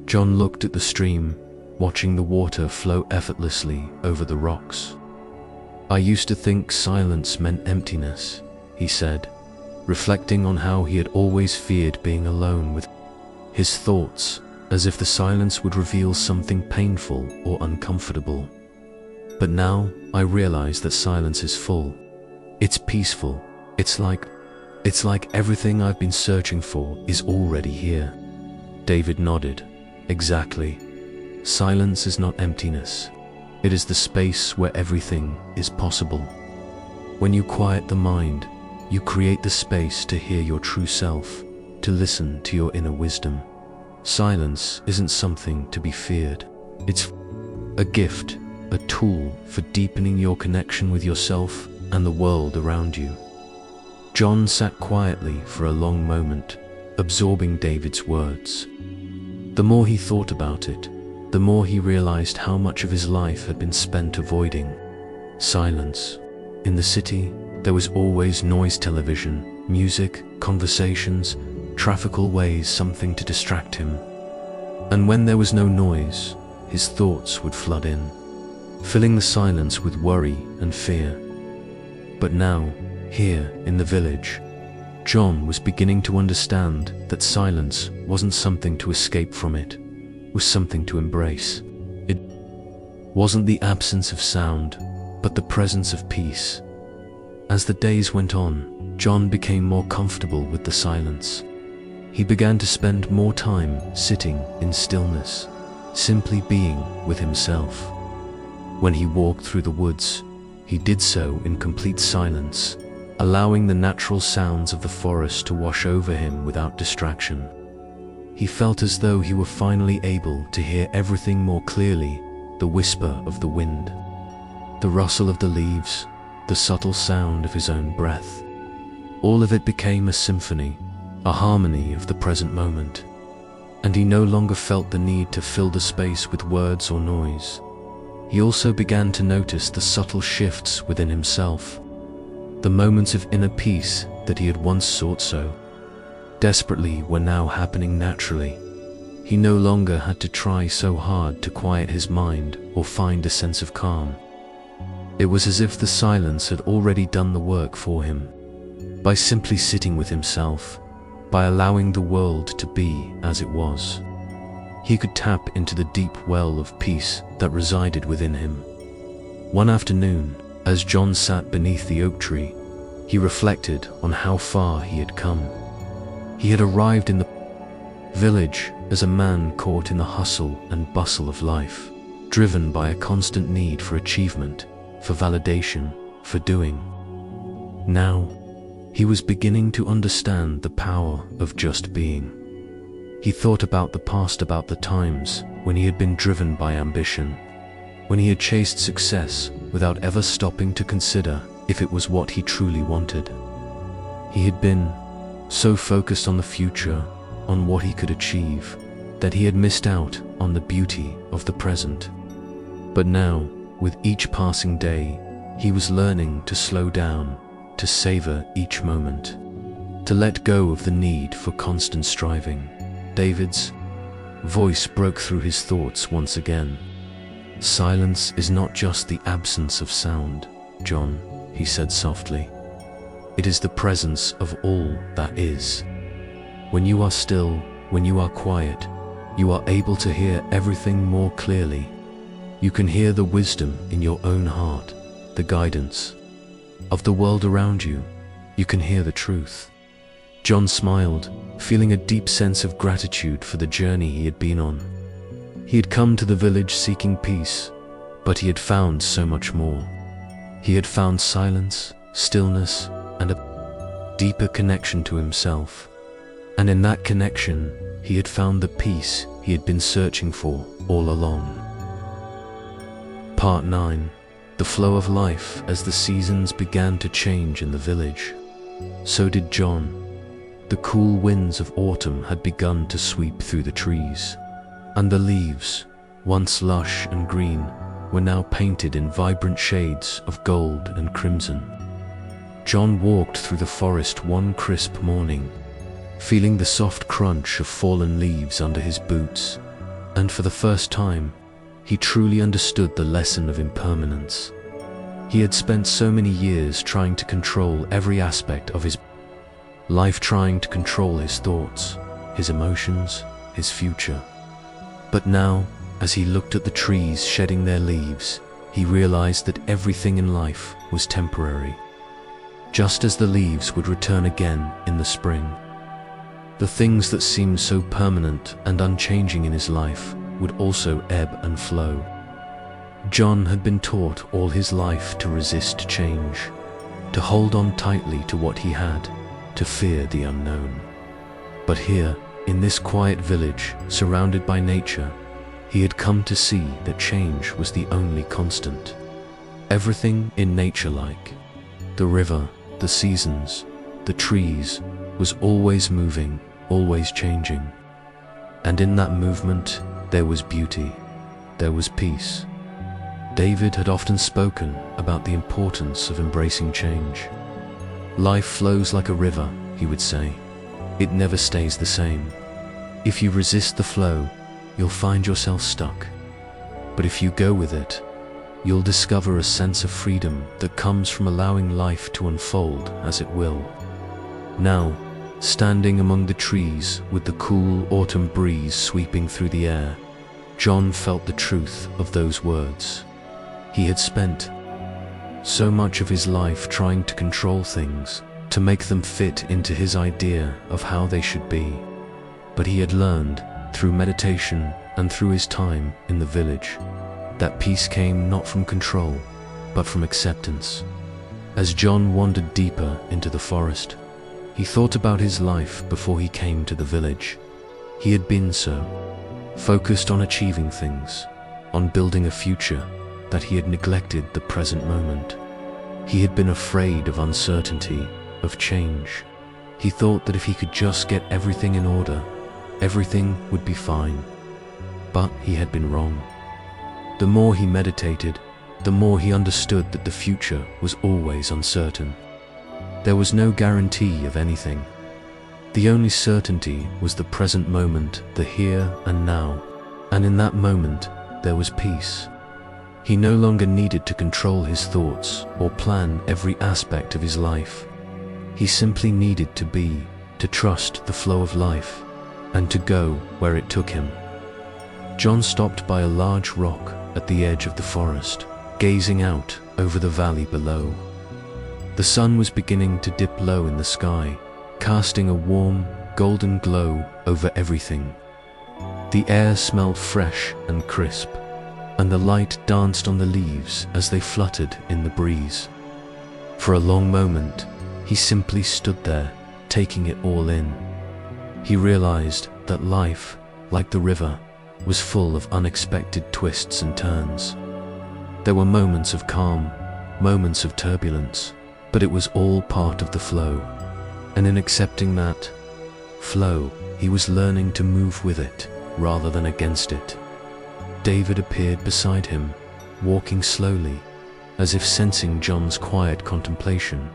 John looked at the stream, watching the water flow effortlessly over the rocks. "I used to think silence meant emptiness," he said, reflecting on how he had always feared being alone with his thoughts, as if the silence would reveal something painful or uncomfortable. "But now I realize that silence is full. It's peaceful. It's like everything I've been searching for is already here." David nodded. "Exactly. Silence is not emptiness. It is the space where everything is possible. When you quiet the mind, you create the space to hear your true self, to listen to your inner wisdom. Silence isn't something to be feared. It's a gift, a tool for deepening your connection with yourself and the world around you." John sat quietly for a long moment, absorbing David's words. The more he thought about it, the more he realized how much of his life had been spent avoiding silence. In the city, there was always noise, television, music, conversations, traffic, always something to distract him. And when there was no noise, his thoughts would flood in, filling the silence with worry and fear. But now, here in the village, John was beginning to understand that silence wasn't something to escape from, it was something to embrace. It wasn't the absence of sound, but the presence of peace. As the days went on, John became more comfortable with the silence. He began to spend more time sitting in stillness, simply being with himself. When he walked through the woods, he did so in complete silence, allowing the natural sounds of the forest to wash over him without distraction. He felt as though he were finally able to hear everything more clearly: the whisper of the wind, the rustle of the leaves, the subtle sound of his own breath. All of it became a symphony, a harmony of the present moment. And he no longer felt the need to fill the space with words or noise. He also began to notice the subtle shifts within himself, the moments of inner peace that he had once sought so desperately were now happening naturally. He no longer had to try so hard to quiet his mind or find a sense of calm. It was as if the silence had already done the work for him. By simply sitting with himself, by allowing the world to be as it was, he could tap into the deep well of peace that resided within him. One afternoon, as John sat beneath the oak tree, he reflected on how far he had come. He had arrived in the village as a man caught in the hustle and bustle of life, driven by a constant need for achievement, for validation, for doing. Now, he was beginning to understand the power of just being. He thought about the past, about the times when he had been driven by ambition, when he had chased success without ever stopping to consider if it was what he truly wanted. He had been so focused on the future, on what he could achieve, that he had missed out on the beauty of the present. But now, with each passing day, he was learning to slow down, to savor each moment, to let go of the need for constant striving. David's voice broke through his thoughts once again. "Silence is not just the absence of sound, John," he said softly. "It is the presence of all that is. When you are still, when you are quiet, you are able to hear everything more clearly. You can hear the wisdom in your own heart, the guidance of the world around you. You can hear the truth." John smiled, feeling a deep sense of gratitude for the journey he had been on. He had come to the village seeking peace, but he had found so much more. He had found silence, stillness, and a deeper connection to himself. And in that connection, he had found the peace he had been searching for all along. Part 9. The flow of life. As the seasons began to change in the village, so did John. The cool winds of autumn had begun to sweep through the trees, and the leaves, once lush and green, were now painted in vibrant shades of gold and crimson. John walked through the forest one crisp morning, feeling the soft crunch of fallen leaves under his boots, and for the first time, he truly understood the lesson of impermanence. He had spent so many years trying to control every aspect of his life, trying to control his thoughts, his emotions, his future. But now, as he looked at the trees shedding their leaves, he realized that everything in life was temporary. Just as the leaves would return again in the spring, the things that seemed so permanent and unchanging in his life would also ebb and flow. John had been taught all his life to resist change, to hold on tightly to what he had, to fear the unknown. But here, in this quiet village, surrounded by nature, he had come to see that change was the only constant. Everything in nature, like the river, the seasons, the trees, was always moving, always changing. And in that movement, there was beauty, there was peace. David had often spoken about the importance of embracing change. Life flows like a river, he would say. It never stays the same. If you resist the flow, you'll find yourself stuck. But if you go with it, you'll discover a sense of freedom that comes from allowing life to unfold as it will. Now, standing among the trees with the cool autumn breeze sweeping through the air, John felt the truth of those words. He had spent so much of his life trying to control things, to make them fit into his idea of how they should be. But he had learned, through meditation and through his time in the village, that peace came not from control, but from acceptance. As John wandered deeper into the forest, he thought about his life before he came to the village. He had been so focused on achieving things, on building a future, that he had neglected the present moment. He had been afraid of uncertainty, of change. He thought that if he could just get everything in order, everything would be fine. But he had been wrong. The more he meditated, the more he understood that the future was always uncertain. There was no guarantee of anything. The only certainty was the present moment, the here and now. And in that moment, there was peace. He no longer needed to control his thoughts or plan every aspect of his life. He simply needed to be, to trust the flow of life, and to go where it took him. John stopped by a large rock at the edge of the forest, gazing out over the valley below. The sun was beginning to dip low in the sky, casting a warm, golden glow over everything. The air smelled fresh and crisp, and the light danced on the leaves as they fluttered in the breeze. For a long moment, he simply stood there, taking it all in. He realized that life, like the river, was full of unexpected twists and turns. There were moments of calm, moments of turbulence, but it was all part of the flow. And in accepting that flow, he was learning to move with it rather than against it. David appeared beside him, walking slowly, as if sensing John's quiet contemplation.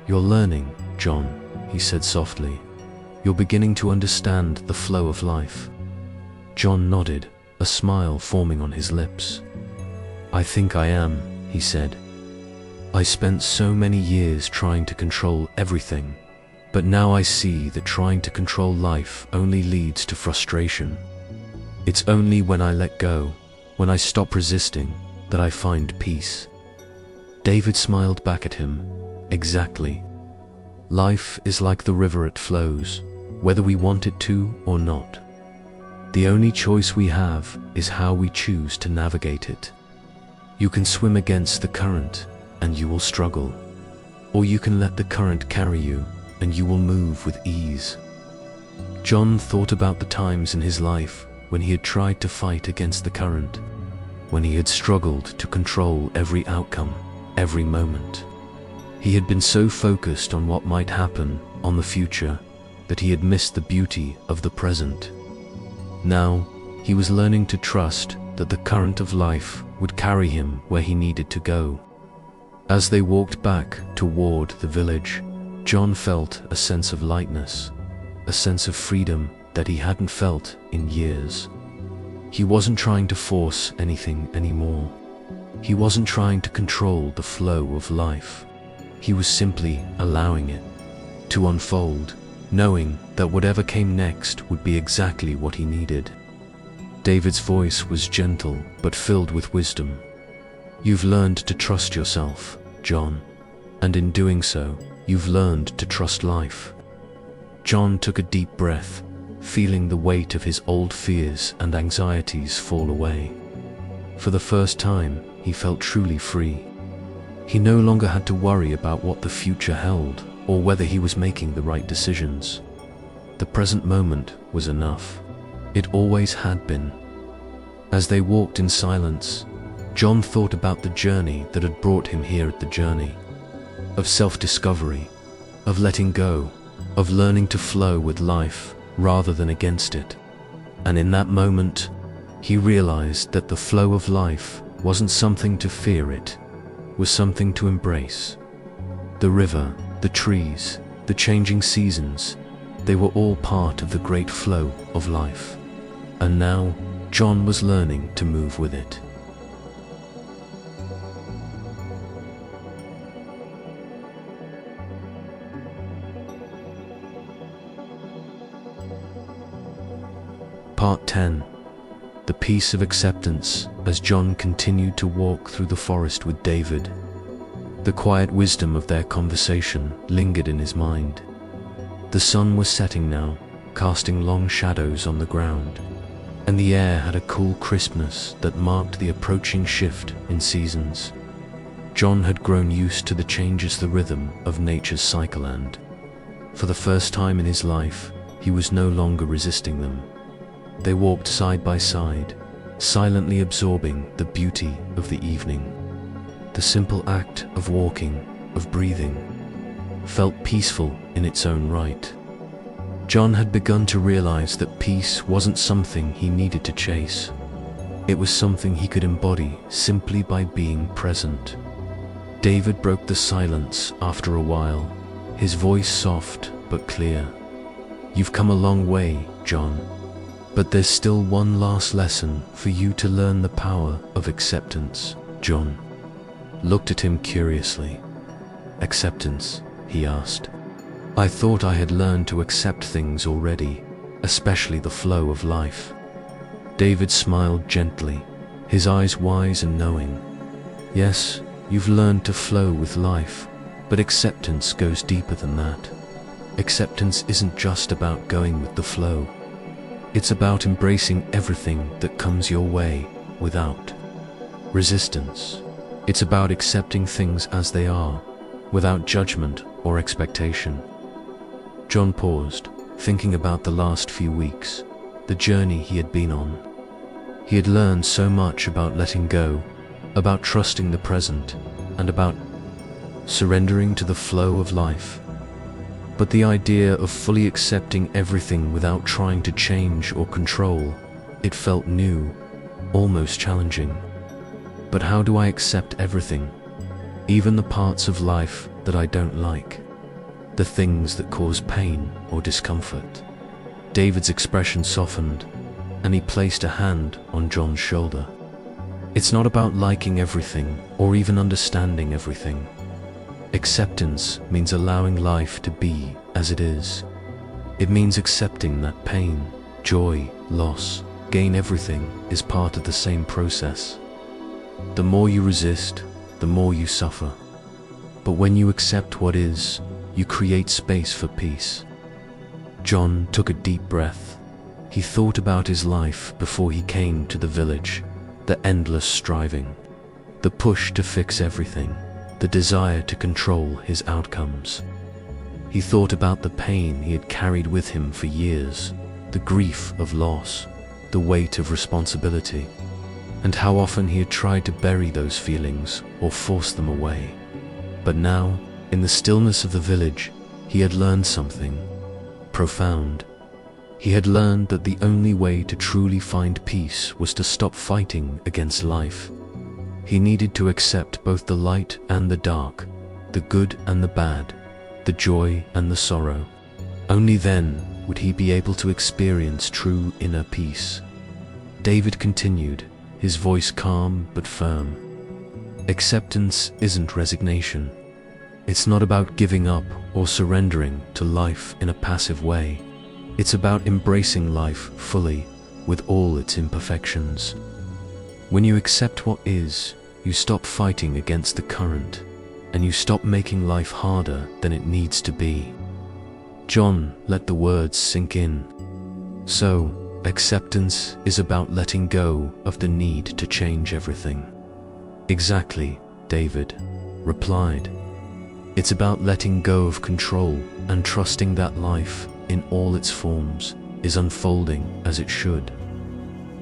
"You're learning, John," he said softly. "You're beginning to understand the flow of life." John nodded, a smile forming on his lips. "I think I am," he said. "I spent so many years trying to control everything, but now I see that trying to control life only leads to frustration. It's only when I let go, when I stop resisting, that I find peace." David smiled back at him. "Exactly. Life is like the river, it flows, whether we want it to or not. The only choice we have is how we choose to navigate it. You can swim against the current, and you will struggle. Or you can let the current carry you, and you will move with ease." John thought about the times in his life when he had tried to fight against the current, when he had struggled to control every outcome, every moment. He had been so focused on what might happen, on the future, that he had missed the beauty of the present. Now, he was learning to trust that the current of life would carry him where he needed to go. As they walked back toward the village, John felt a sense of lightness, a sense of freedom that he hadn't felt in years. He wasn't trying to force anything anymore. He wasn't trying to control the flow of life. He was simply allowing it to unfold, knowing that whatever came next would be exactly what he needed. David's voice was gentle but filled with wisdom. You've learned to trust yourself, John, and in doing so, you've learned to trust life. John took a deep breath, feeling the weight of his old fears and anxieties fall away. For the first time, he felt truly free. He no longer had to worry about what the future held or whether he was making the right decisions. The present moment was enough. It always had been. As they walked in silence, John thought about the journey that had brought him here at the journey, of self-discovery, of letting go, of learning to flow with life rather than against it. And in that moment, he realized that the flow of life wasn't something to fear, it was something to embrace. The river, the trees, the changing seasons, they were all part of the great flow of life. And now, John was learning to move with it. Part 10. The peace of acceptance. As John continued to walk through the forest with David, the quiet wisdom of their conversation lingered in his mind. The sun was setting now, casting long shadows on the ground, and the air had a cool crispness that marked the approaching shift in seasons. John had grown used to the changes, the rhythm of nature's cycle, and, for the first time in his life, he was no longer resisting them. They walked side by side, silently absorbing the beauty of the evening. The simple act of walking, of breathing, felt peaceful in its own right. John had begun to realize that peace wasn't something he needed to chase. It was something he could embody simply by being present. David broke the silence after a while, his voice soft but clear. You've come a long way, John. But there's still one last lesson for you to learn: the power of acceptance. John looked at him curiously. Acceptance, he asked. I thought I had learned to accept things already, especially the flow of life. David smiled gently, his eyes wise and knowing. Yes, you've learned to flow with life, but acceptance goes deeper than that. Acceptance isn't just about going with the flow. It's about embracing everything that comes your way without resistance. It's about accepting things as they are, without judgment or expectation. John paused, thinking about the last few weeks, the journey he had been on. He had learned so much about letting go, about trusting the present, and about surrendering to the flow of life. But the idea of fully accepting everything without trying to change or control, it felt new, almost challenging. But how do I accept everything? Even the parts of life that I don't like? The things that cause pain or discomfort? David's expression softened, and he placed a hand on John's shoulder. It's not about liking everything or even understanding everything. Acceptance means allowing life to be as it is. It means accepting that pain, joy, loss, gain, everything is part of the same process. The more you resist, the more you suffer. But when you accept what is, you create space for peace. John took a deep breath. He thought about his life before he came to the village, the endless striving, the push to fix everything, the desire to control his outcomes. He thought about the pain he had carried with him for years, the grief of loss, the weight of responsibility, and how often he had tried to bury those feelings or force them away. But now, in the stillness of the village, he had learned something profound. He had learned that the only way to truly find peace was to stop fighting against life, He needed to accept both the light and the dark, the good and the bad, the joy and the sorrow. Only then would he be able to experience true inner peace. David continued, his voice calm but firm. Acceptance isn't resignation. It's not about giving up or surrendering to life in a passive way. It's about embracing life fully, with all its imperfections. When you accept what is, you stop fighting against the current, and you stop making life harder than it needs to be. John let the words sink in. So, acceptance is about letting go of the need to change everything. Exactly, David replied. It's about letting go of control and trusting that life, in all its forms, is unfolding as it should.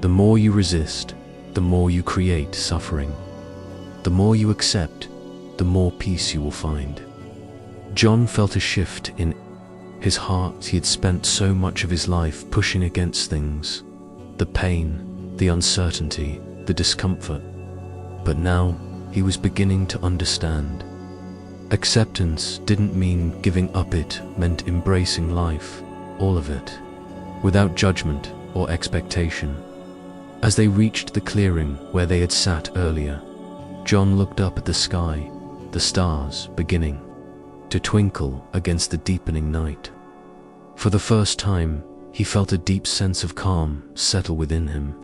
The more you resist, the more you create suffering. The more you accept, the more peace you will find. John felt a shift in his heart. He had spent so much of his life pushing against things, the pain, the uncertainty, the discomfort. But now he was beginning to understand. Acceptance didn't mean giving up, it meant embracing life, all of it, without judgment or expectation. As they reached the clearing where they had sat earlier, John looked up at the sky, the stars beginning to twinkle against the deepening night. For the first time, he felt a deep sense of calm settle within him.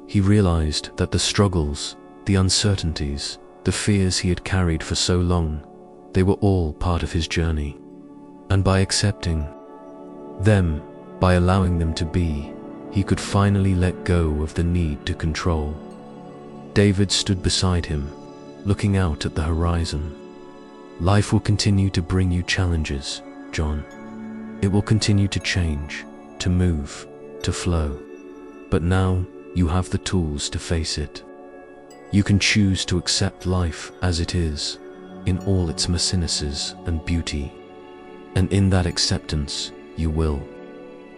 He realized that the struggles, the uncertainties, the fears he had carried for so long, they were all part of his journey. And by accepting them, by allowing them to be, he could finally let go of the need to control. David stood beside him, looking out at the horizon. Life will continue to bring you challenges, John. It will continue to change, to move, to flow. But now you have the tools to face it. You can choose to accept life as it is, in all its messinesses and beauty. And in that acceptance, you will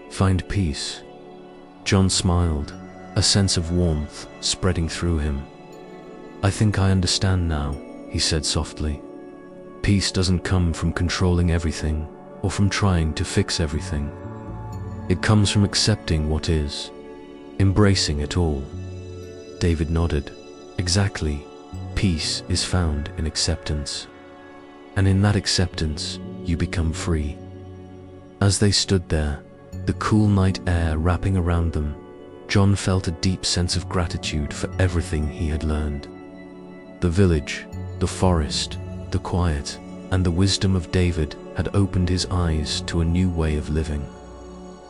find peace. John smiled, a sense of warmth spreading through him. I think I understand now, he said softly. Peace doesn't come from controlling everything or from trying to fix everything. It comes from accepting what is, embracing it all. David nodded. Exactly. Peace is found in acceptance. And in that acceptance, you become free. As they stood there, the cool night air wrapping around them, John felt a deep sense of gratitude for everything he had learned. The village, the forest, the quiet, and the wisdom of David had opened his eyes to a new way of living.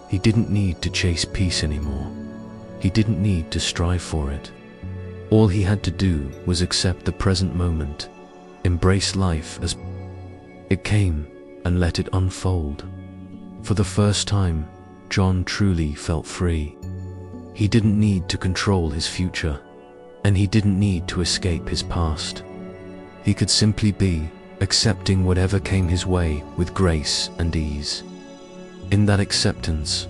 He didn't need to chase peace anymore. He didn't need to strive for it. All he had to do was accept the present moment, embrace life as it came, and let it unfold. For the first time, John truly felt free. He didn't need to control his future, and he didn't need to escape his past. He could simply be, accepting whatever came his way with grace and ease. In that acceptance,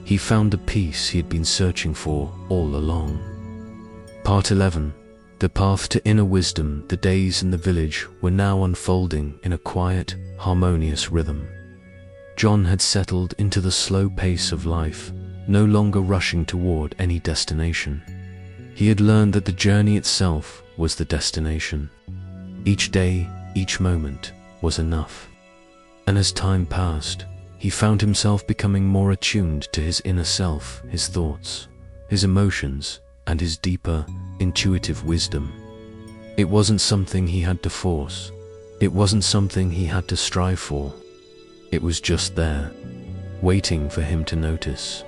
he found the peace he had been searching for all along. Part 11. The path to inner wisdom. The days in the village were now unfolding in a quiet, harmonious rhythm. John had settled into the slow pace of life, no longer rushing toward any destination. He had learned that the journey itself was the destination. Each day, each moment was enough. And as time passed, he found himself becoming more attuned to his inner self, his thoughts, his emotions, and his deeper, intuitive wisdom. It wasn't something he had to force. It wasn't something he had to strive for. It was just there, waiting for him to notice.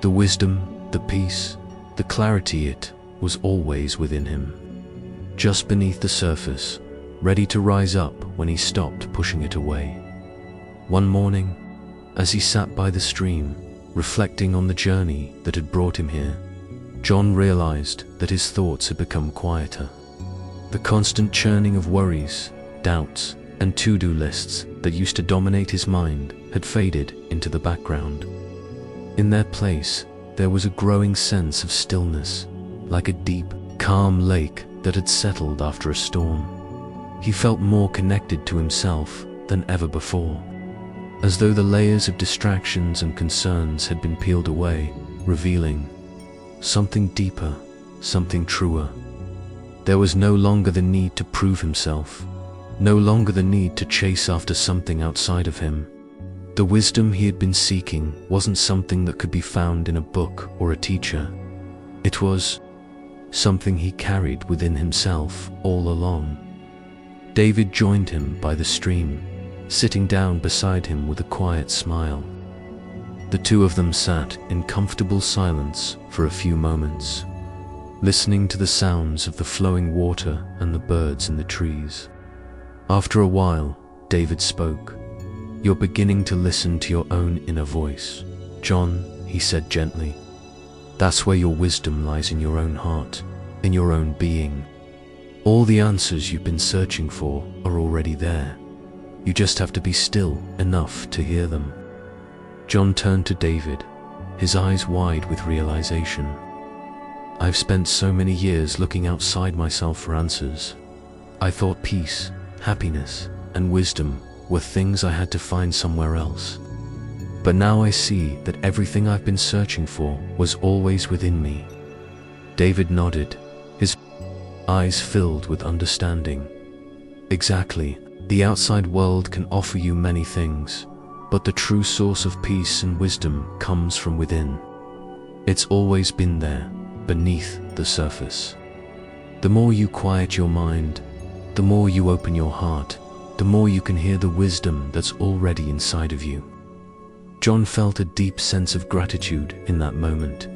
The wisdom, the peace, the clarity, it was always within him, just beneath the surface, ready to rise up when he stopped pushing it away. One morning, as he sat by the stream, reflecting on the journey that had brought him here, John realized that his thoughts had become quieter. The constant churning of worries, doubts, and to-do lists that used to dominate his mind had faded into the background. In their place, there was a growing sense of stillness, like a deep, calm lake that that had settled after a storm. He felt more connected to himself than ever before, as though the layers of distractions and concerns had been peeled away, revealing something deeper, something truer. There was no longer the need to prove himself, no longer the need to chase after something outside of him. The wisdom he had been seeking wasn't something that could be found in a book or a teacher. It was something he carried within himself all along. David joined him by the stream, sitting down beside him with a quiet smile. The two of them sat in comfortable silence for a few moments, listening to the sounds of the flowing water and the birds in the trees. After a while, David spoke. "You're beginning to listen to your own inner voice, John," he said gently. "That's where your wisdom lies, in your own heart, in your own being. All the answers you've been searching for are already there. You just have to be still enough to hear them." John turned to David, his eyes wide with realization. "I've spent so many years looking outside myself for answers. I thought peace, happiness, and wisdom were things I had to find somewhere else. But now I see that everything I've been searching for was always within me." David nodded, his eyes filled with understanding. "Exactly. The outside world can offer you many things, but the true source of peace and wisdom comes from within. It's always been there, beneath the surface. The more you quiet your mind, the more you open your heart, the more you can hear the wisdom that's already inside of you." John felt a deep sense of gratitude in that moment.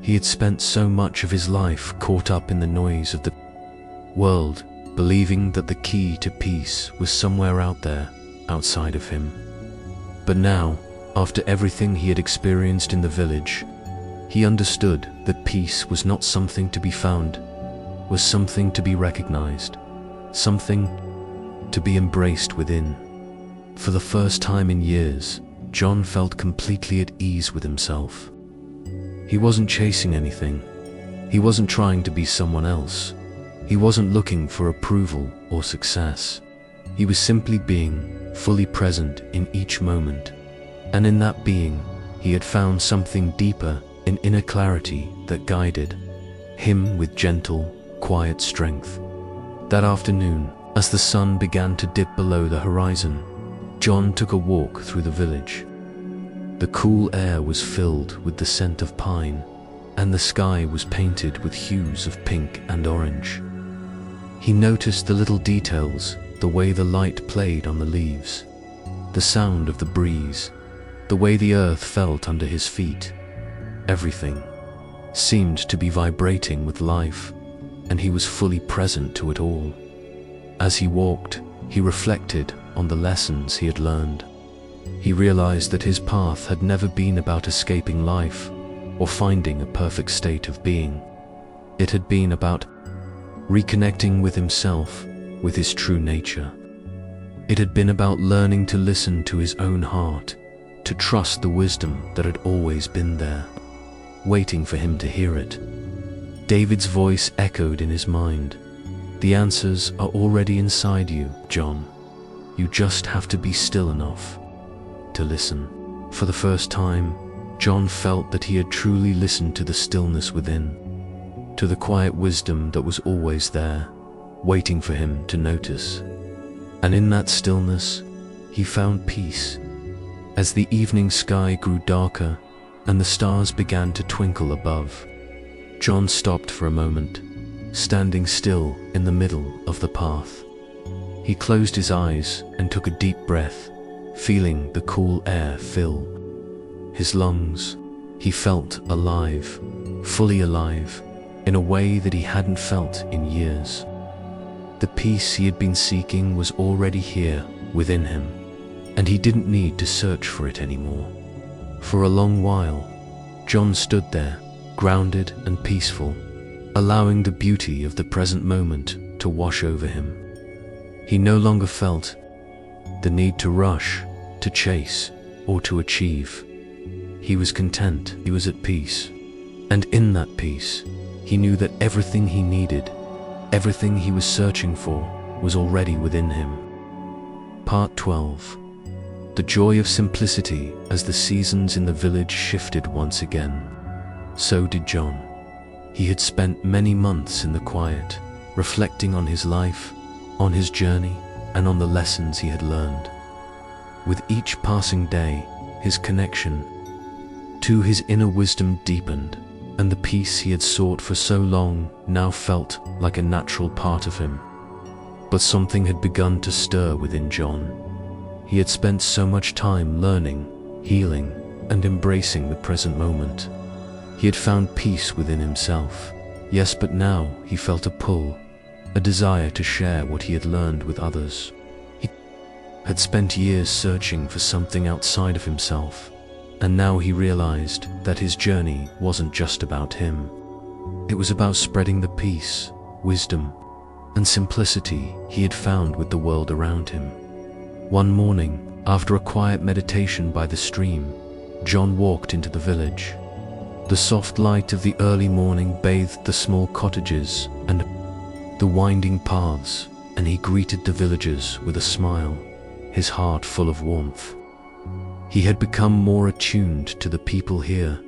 He had spent so much of his life caught up in the noise of the world, believing that the key to peace was somewhere out there, outside of him. But now, after everything he had experienced in the village, he understood that peace was not something to be found, was something to be recognized, something to be embraced within. For the first time in years, John felt completely at ease with himself. He wasn't chasing anything. He wasn't trying to be someone else. He wasn't looking for approval or success. He was simply being fully present in each moment. And in that being, he had found something deeper, an inner clarity that guided him with gentle, quiet strength. That afternoon, as the sun began to dip below the horizon, John took a walk through the village. The cool air was filled with the scent of pine, and the sky was painted with hues of pink and orange. He noticed the little details, the way the light played on the leaves, the sound of the breeze, the way the earth felt under his feet. Everything seemed to be vibrating with life, and he was fully present to it all. As he walked, he reflected on the lessons he had learned. He realized that his path had never been about escaping life or finding a perfect state of being. It had been about reconnecting with himself, with his true nature. It had been about learning to listen to his own heart, to trust the wisdom that had always been there, waiting for him to hear it. David's voice echoed in his mind. "The answers are already inside you, John. You just have to be still enough to listen." For the first time, John felt that he had truly listened to the stillness within, to the quiet wisdom that was always there, waiting for him to notice. And in that stillness, he found peace. As the evening sky grew darker and the stars began to twinkle above, John stopped for a moment, standing still in the middle of the path. He closed his eyes and took a deep breath, feeling the cool air fill his lungs. He felt alive, fully alive, in a way that he hadn't felt in years. The peace he had been seeking was already here within him, and he didn't need to search for it anymore. For a long while, John stood there, grounded and peaceful, allowing the beauty of the present moment to wash over him. He no longer felt the need to rush, to chase, or to achieve. He was content, he was at peace. And in that peace, he knew that everything he needed, Everything he was searching for was already within him. Part 12. The joy of simplicity. As the seasons in the village shifted once again, so did John. He had spent many months in the quiet, reflecting on his life, on his journey, and on the lessons he had learned. With each passing day, his connection to his inner wisdom deepened, and the peace he had sought for so long now felt like a natural part of him. But something had begun to stir within John. He had spent so much time learning, healing, and embracing the present moment. He had found peace within himself, yes, but now he felt a pull, a desire to share what he had learned with others. He had spent years searching for something outside of himself, and now he realized that his journey wasn't just about him. It was about spreading the peace, wisdom, and simplicity he had found with the world around him. One morning, after a quiet meditation by the stream, John walked into the village. The soft light of the early morning bathed the small cottages and the winding paths, and he greeted the villagers with a smile, his heart full of warmth. He had become more attuned to the people here,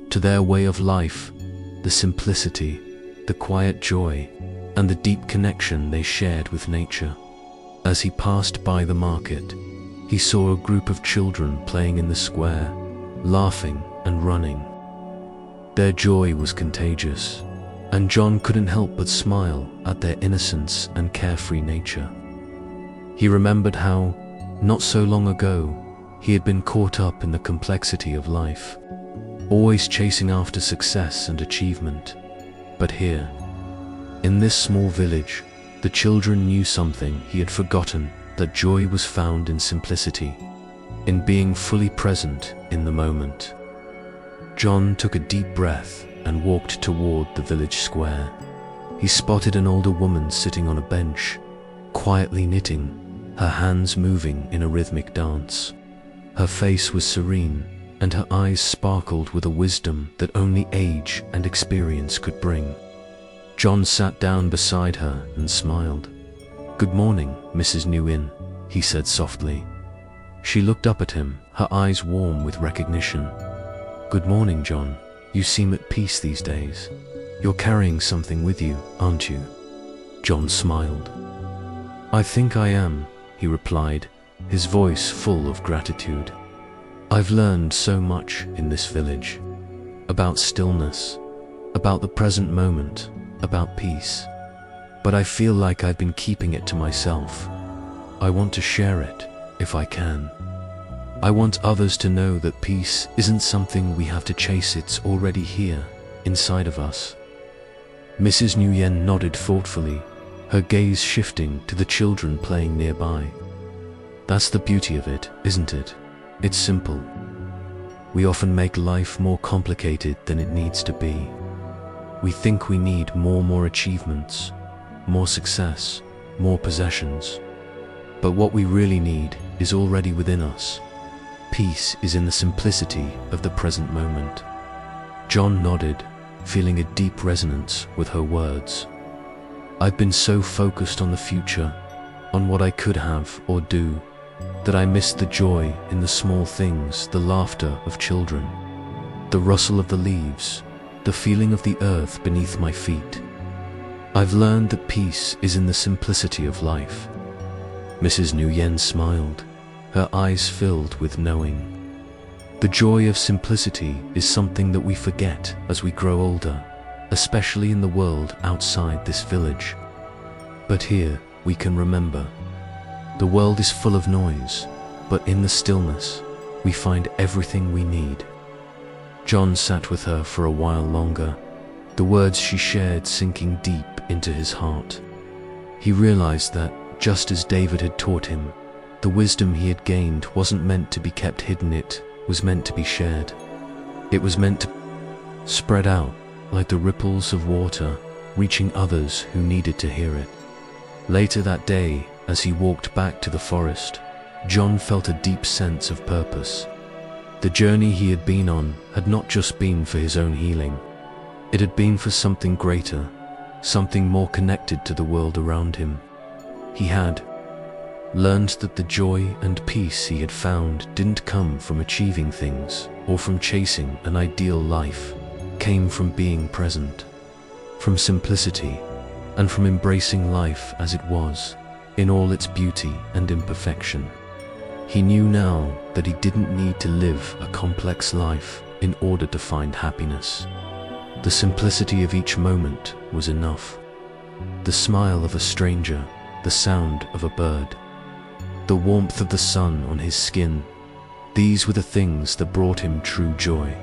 to their way of life, the simplicity, the quiet joy, and the deep connection they shared with nature. As he passed by the market, he saw a group of children playing in the square, laughing and running. Their joy was contagious, and John couldn't help but smile at their innocence and carefree nature. He remembered how, not so long ago, he had been caught up in the complexity of life, always chasing after success and achievement. But here, in this small village, the children knew something he had forgotten, that joy was found in simplicity, in being fully present in the moment. John took a deep breath and walked toward the village square. He spotted an older woman sitting on a bench, quietly knitting, her hands moving in a rhythmic dance. Her face was serene, and her eyes sparkled with a wisdom that only age and experience could bring. John sat down beside her and smiled. "Good morning, Mrs. Nguyen," he said softly. She looked up at him, her eyes warm with recognition. "Good morning, John. You seem at peace these days. You're carrying something with you, aren't you?" John smiled. "I think I am," he replied, his voice full of gratitude. "I've learned so much in this village, about stillness, about the present moment, about peace. But I feel like I've been keeping it to myself. I want to share it, if I can. I want others to know that peace isn't something we have to chase, it's already here, inside of us." Mrs. Nguyen nodded thoughtfully, her gaze shifting to the children playing nearby. "That's the beauty of it, isn't it? It's simple. We often make life more complicated than it needs to be. We think we need more achievements, more success, more possessions. But what we really need is already within us. Peace is in the simplicity of the present moment." John nodded, feeling a deep resonance with her words. "I've been so focused on the future, on what I could have or do, that I missed the joy in the small things, the laughter of children, the rustle of the leaves, the feeling of the earth beneath my feet. I've learned that peace is in the simplicity of life." Mrs. Nguyen smiled, her eyes filled with knowing. The joy of simplicity is something that we forget as we grow older, especially in the world outside this village. But here we can remember. The world is full of noise, but in the stillness, we find everything we need. John sat with her for a while longer, the words she shared sinking deep into his heart. He realized that, just as David had taught him, the wisdom he had gained wasn't meant to be kept hidden, it was meant to be shared. It was meant to spread out like the ripples of water, reaching others who needed to hear it. Later that day, as he walked back to the forest, John felt a deep sense of purpose. The journey he had been on had not just been for his own healing. It had been for something greater, something more connected to the world around him. He had learned that the joy and peace he had found didn't come from achieving things or from chasing an ideal life, came from being present, from simplicity, and from embracing life as it was, in all its beauty and imperfection. He knew now that he didn't need to live a complex life in order to find happiness. The simplicity of each moment was enough. The smile of a stranger, the sound of a bird, the warmth of the sun on his skin, these were the things that brought him true joy.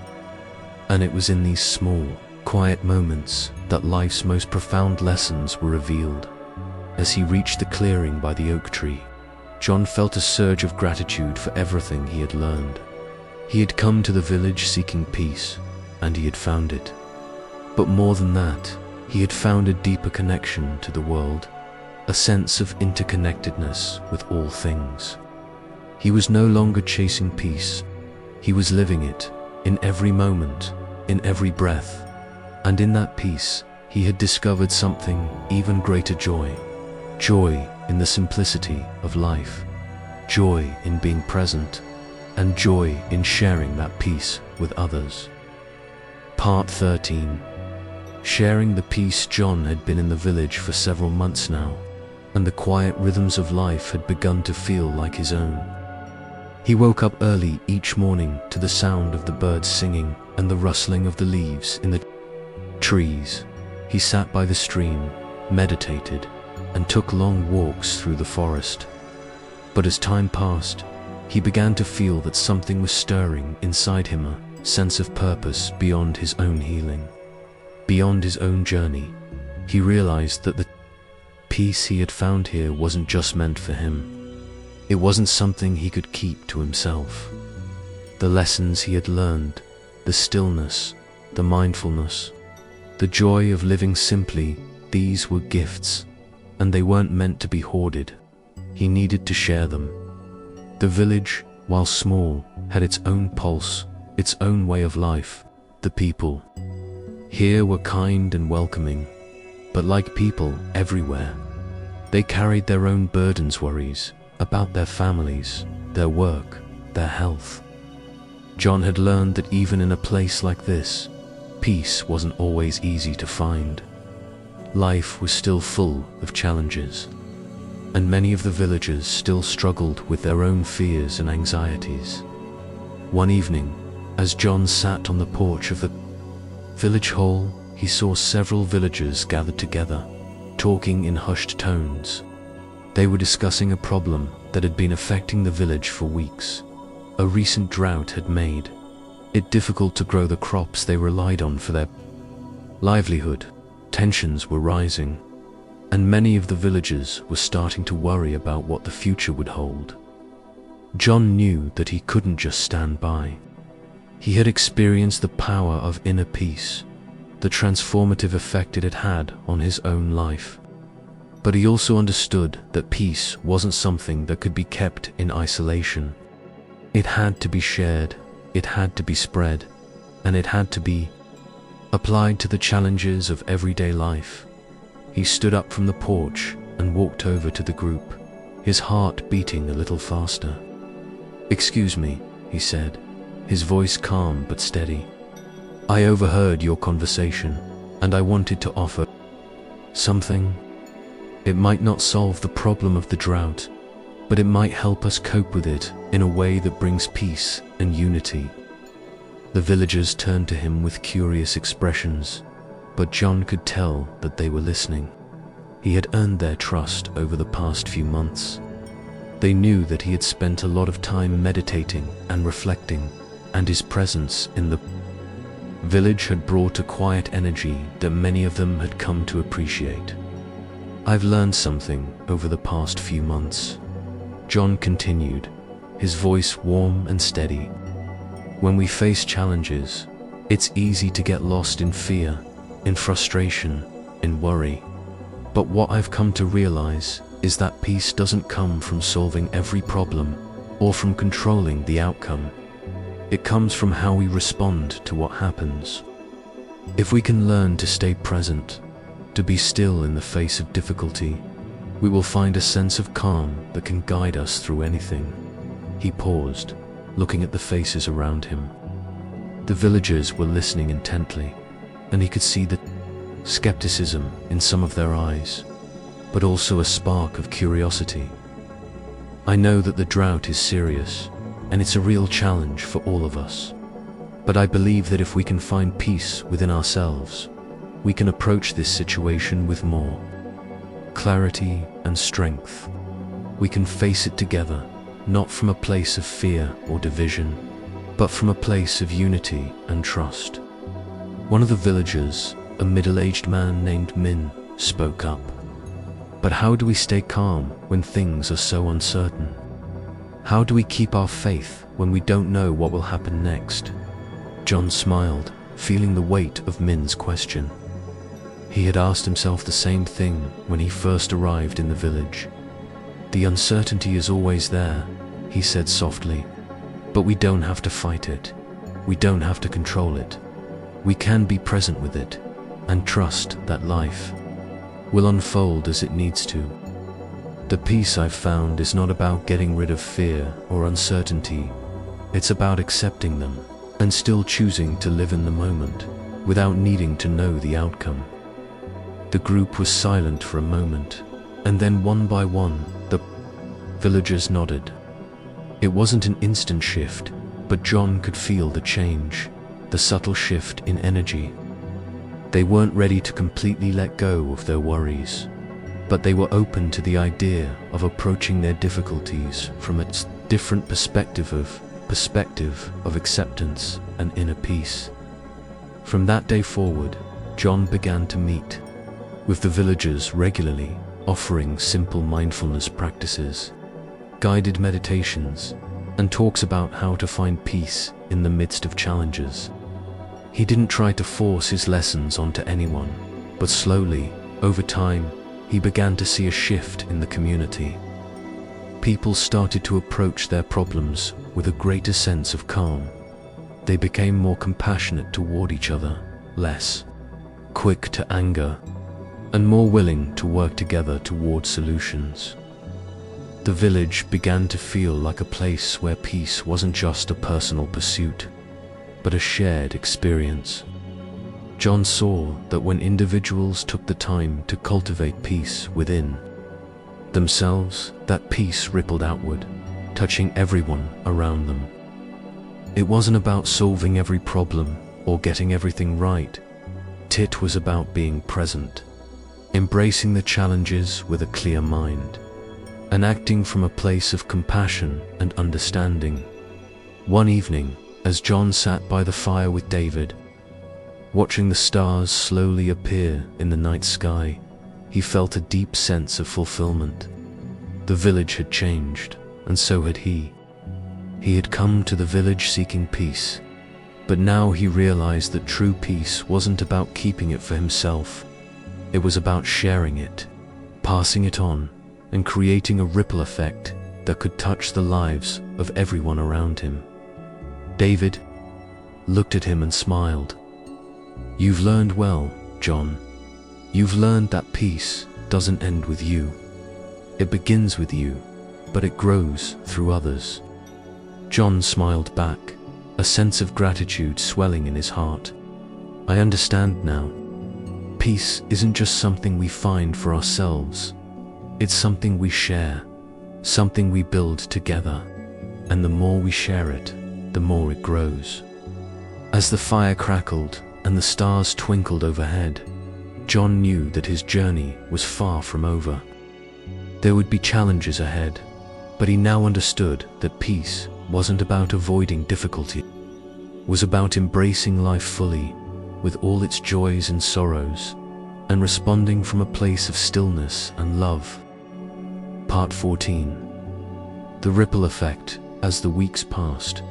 And it was in these small, quiet moments that life's most profound lessons were revealed. As he reached the clearing by the oak tree, John felt a surge of gratitude for everything he had learned. He had come to the village seeking peace, and he had found it. But more than that, he had found a deeper connection to the world, a sense of interconnectedness with all things. He was no longer chasing peace, he was living it, in every moment, in every breath, and in that peace, he had discovered something even greater joy. Joy in the simplicity of life, joy in being present, and joy in sharing that peace with others. Part 13. Sharing the peace. John had been in the village for several months now, and the quiet rhythms of life had begun to feel like his own. He woke up early each morning to the sound of the birds singing and the rustling of the leaves in the trees. He sat by the stream, meditated, and took long walks through the forest. But as time passed, he began to feel that something was stirring inside him, a sense of purpose beyond his own healing, beyond his own journey. He realized that the peace he had found here wasn't just meant for him. It wasn't something he could keep to himself. The lessons he had learned, the stillness, the mindfulness, the joy of living simply, these were gifts, and they weren't meant to be hoarded. He needed to share them. The village, while small, had its own pulse, its own way of life. The people here were kind and welcoming, but like people everywhere, they carried their own burdens, worries about their families, their work, their health. John had learned that even in a place like this, peace wasn't always easy to find. Life was still full of challenges, and many of the villagers still struggled with their own fears and anxieties. One evening, as John sat on the porch of the village hall, he saw several villagers gathered together, talking in hushed tones. They were discussing a problem that had been affecting the village for weeks. A recent drought had made it difficult to grow the crops they relied on for their livelihood. Tensions were rising, and many of the villagers were starting to worry about what the future would hold. John knew that he couldn't just stand by. He had experienced the power of inner peace, the transformative effect it had had on his own life. But he also understood that peace wasn't something that could be kept in isolation. It had to be shared, it had to be spread, and it had to be applied to the challenges of everyday life. He stood up from the porch and walked over to the group, his heart beating a little faster. "Excuse me," he said, his voice calm but steady. "I overheard your conversation, and I wanted to offer something. It might not solve the problem of the drought, but it might help us cope with it in a way that brings peace and unity." The villagers turned to him with curious expressions, but John could tell that they were listening. He had earned their trust over the past few months. They knew that he had spent a lot of time meditating and reflecting, and his presence in the village had brought a quiet energy that many of them had come to appreciate. "I've learned something over the past few months," John continued, his voice warm and steady. "When we face challenges, it's easy to get lost in fear, in frustration, in worry. But what I've come to realize is that peace doesn't come from solving every problem or from controlling the outcome. It comes from how we respond to what happens. If we can learn to stay present, to be still in the face of difficulty, we will find a sense of calm that can guide us through anything. He paused, looking at the faces around him. The villagers were listening intently, and he could see the skepticism in some of their eyes, but also a spark of curiosity. I know that the drought is serious, and it's a real challenge for all of us. But I believe that if we can find peace within ourselves, we can approach this situation with more clarity and strength. We can face it together, not from a place of fear or division, but from a place of unity and trust. One of the villagers, a middle-aged man named Min, spoke up. But how do we stay calm when things are so uncertain? How do we keep our faith when we don't know what will happen next? John smiled, feeling the weight of Min's question. He had asked himself the same thing when he first arrived in the village. The uncertainty is always there, he said softly, but we don't have to fight it. We don't have to control it. We can be present with it and trust that life will unfold as it needs to. The peace I've found is not about getting rid of fear or uncertainty. It's about accepting them and still choosing to live in the moment without needing to know the outcome. The group was silent for a moment, and then one by one, the villagers nodded. It wasn't an instant shift, but John could feel the change, the subtle shift in energy. They weren't ready to completely let go of their worries, but they were open to the idea of approaching their difficulties from a different perspective of acceptance and inner peace. From that day forward, John began to meet with the villagers regularly, offering simple mindfulness practices, guided meditations, and talks about how to find peace in the midst of challenges. He didn't try to force his lessons onto anyone, but slowly, over time, he began to see a shift in the community. People started to approach their problems with a greater sense of calm. They became more compassionate toward each other, less quick to anger, and more willing to work together toward solutions. The village began to feel like a place where peace wasn't just a personal pursuit, but a shared experience. John saw that when individuals took the time to cultivate peace within themselves, that peace rippled outward, touching everyone around them. It wasn't about solving every problem or getting everything right. It was about being present, embracing the challenges with a clear mind, and acting from a place of compassion and understanding. One evening, as John sat by the fire with David, watching the stars slowly appear in the night sky, he felt a deep sense of fulfillment. The village had changed, and so had he. He had come to the village seeking peace, but now he realized that true peace wasn't about keeping it for himself. It was about sharing it, passing it on, and creating a ripple effect that could touch the lives of everyone around him. David looked at him and smiled. "You've learned well, John. You've learned that peace doesn't end with you. It begins with you, but it grows through others." John smiled back, a sense of gratitude swelling in his heart. "I understand now. Peace isn't just something we find for ourselves. It's something we share, something we build together, and the more we share it, the more it grows." As the fire crackled and the stars twinkled overhead, John knew that his journey was far from over. There would be challenges ahead, but he now understood that peace wasn't about avoiding difficulty. It was about embracing life fully, with all its joys and sorrows, and responding from a place of stillness and love. Part 14. The ripple effect. As the weeks passed,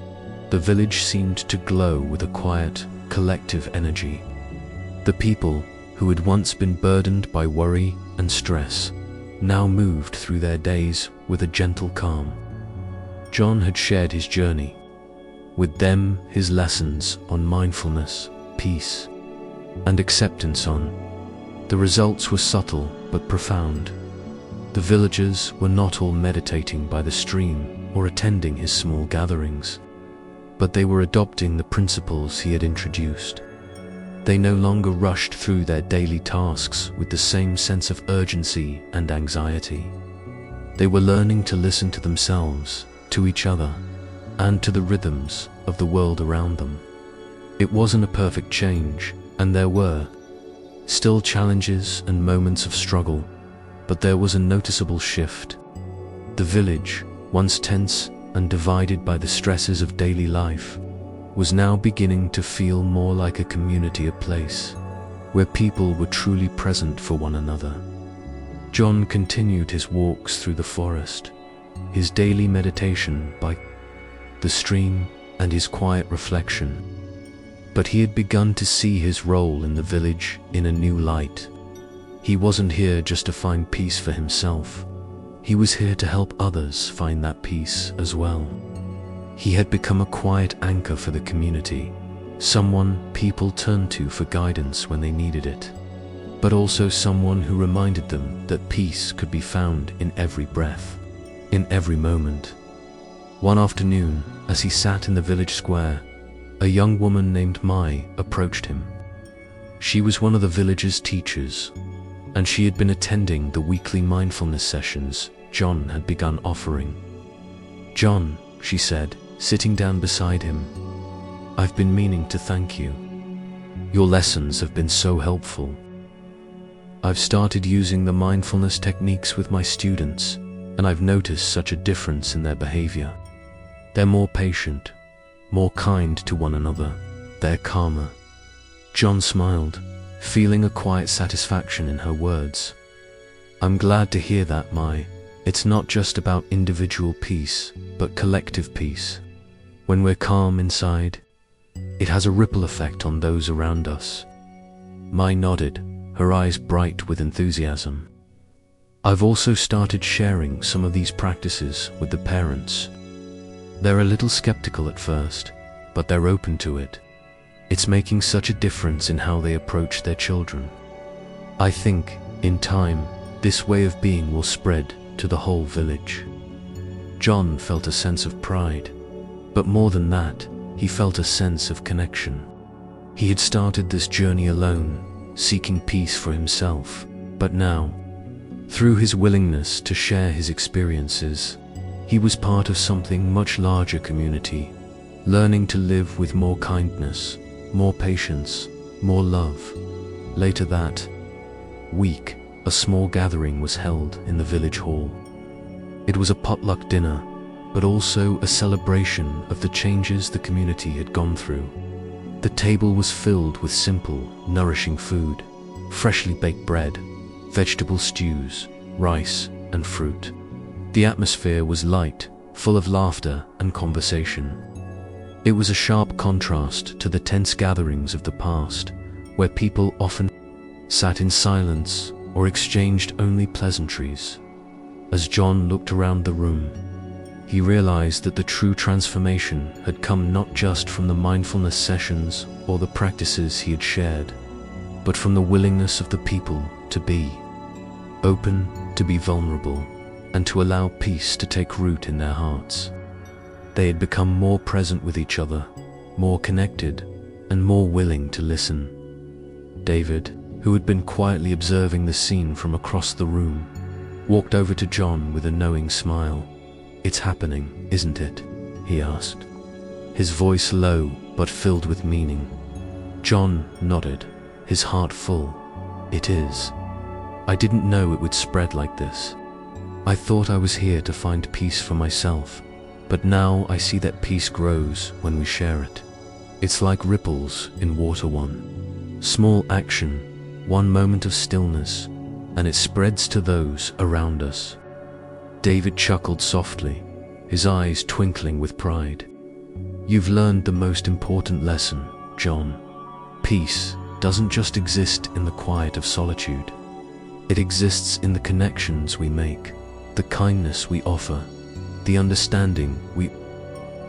the village seemed to glow with a quiet, collective energy. The people, who had once been burdened by worry and stress, now moved through their days with a gentle calm. John had shared his journey with them, his lessons on mindfulness, peace, and acceptance on The results were subtle but profound. The villagers were not all meditating by the stream or attending his small gatherings, but they were adopting the principles he had introduced. They no longer rushed through their daily tasks with the same sense of urgency and anxiety. They were learning to listen to themselves, to each other, and to the rhythms of the world around them. It wasn't a perfect change, and there were still challenges and moments of struggle, but there was a noticeable shift. The village, once tense and divided by the stresses of daily life, was now beginning to feel more like a community, a place where people were truly present for one another. John continued his walks through the forest, his daily meditation by the stream, and his quiet reflection. But he had begun to see his role in the village in a new light. He wasn't here just to find peace for himself. He was here to help others find that peace as well. He had become a quiet anchor for the community, someone people turned to for guidance when they needed it, but also someone who reminded them that peace could be found in every breath, in every moment. One afternoon, as he sat in the village square, a young woman named Mai approached him. She was one of the village's teachers, and she had been attending the weekly mindfulness sessions John had begun offering. "John," she said, sitting down beside him, "I've been meaning to thank you. Your lessons have been so helpful. I've started using the mindfulness techniques with my students, and I've noticed such a difference in their behavior. They're more patient, more kind to one another, they're calmer." John smiled, feeling a quiet satisfaction in her words. "I'm glad to hear that, Mai. It's not just about individual peace, but collective peace. When we're calm inside, it has a ripple effect on those around us." Mai nodded, her eyes bright with enthusiasm. "I've also started sharing some of these practices with the parents. They're a little skeptical at first, but they're open to it. It's making such a difference in how they approach their children. I think, in time, this way of being will spread to the whole village." John felt a sense of pride, but more than that, he felt a sense of connection. He had started this journey alone, seeking peace for himself, but now, through his willingness to share his experiences, he was part of something much larger community, learning to live with more kindness, more patience, more love. Later that week, a small gathering was held in the village hall. It was a potluck dinner, but also a celebration of the changes the community had gone through. The table was filled with simple, nourishing food, freshly baked bread, vegetable stews, rice, and fruit. The atmosphere was light, full of laughter and conversation. It was a sharp contrast to the tense gatherings of the past, where people often sat in silence or exchanged only pleasantries. As John looked around the room, he realized that the true transformation had come not just from the mindfulness sessions or the practices he had shared, but from the willingness of the people to be open, to be vulnerable, and to allow peace to take root in their hearts. They had become more present with each other, more connected, and more willing to listen. David, who had been quietly observing the scene from across the room, walked over to John with a knowing smile. "It's happening, isn't it?" he asked, his voice low but filled with meaning. John nodded, his heart full. "It is. I didn't know it would spread like this. I thought I was here to find peace for myself, but now I see that peace grows when we share it. It's like ripples in water, one small action, one moment of stillness, and it spreads to those around us." David chuckled softly, his eyes twinkling with pride. "You've learned the most important lesson, John. Peace doesn't just exist in the quiet of solitude. It exists in the connections we make, the kindness we offer, the understanding we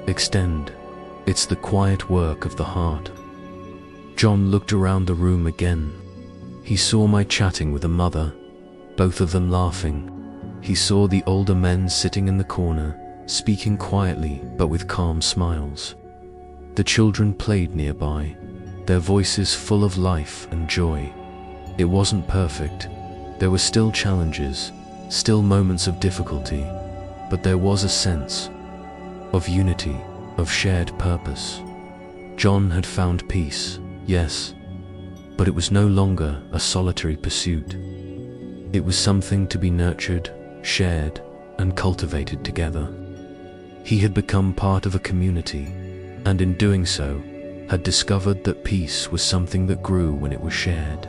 extend. It's the quiet work of the heart." John looked around the room again, He saw my chatting with a mother, both of them laughing. He saw the older men sitting in the corner, speaking quietly but with calm smiles. The children played nearby, their voices full of life and joy. It wasn't perfect. There were still challenges, still moments of difficulty, but there was a sense of unity, of shared purpose. John had found peace, yes, but it was no longer a solitary pursuit. It was something to be nurtured, shared, and cultivated together. He had become part of a community, and in doing so, had discovered that peace was something that grew when it was shared,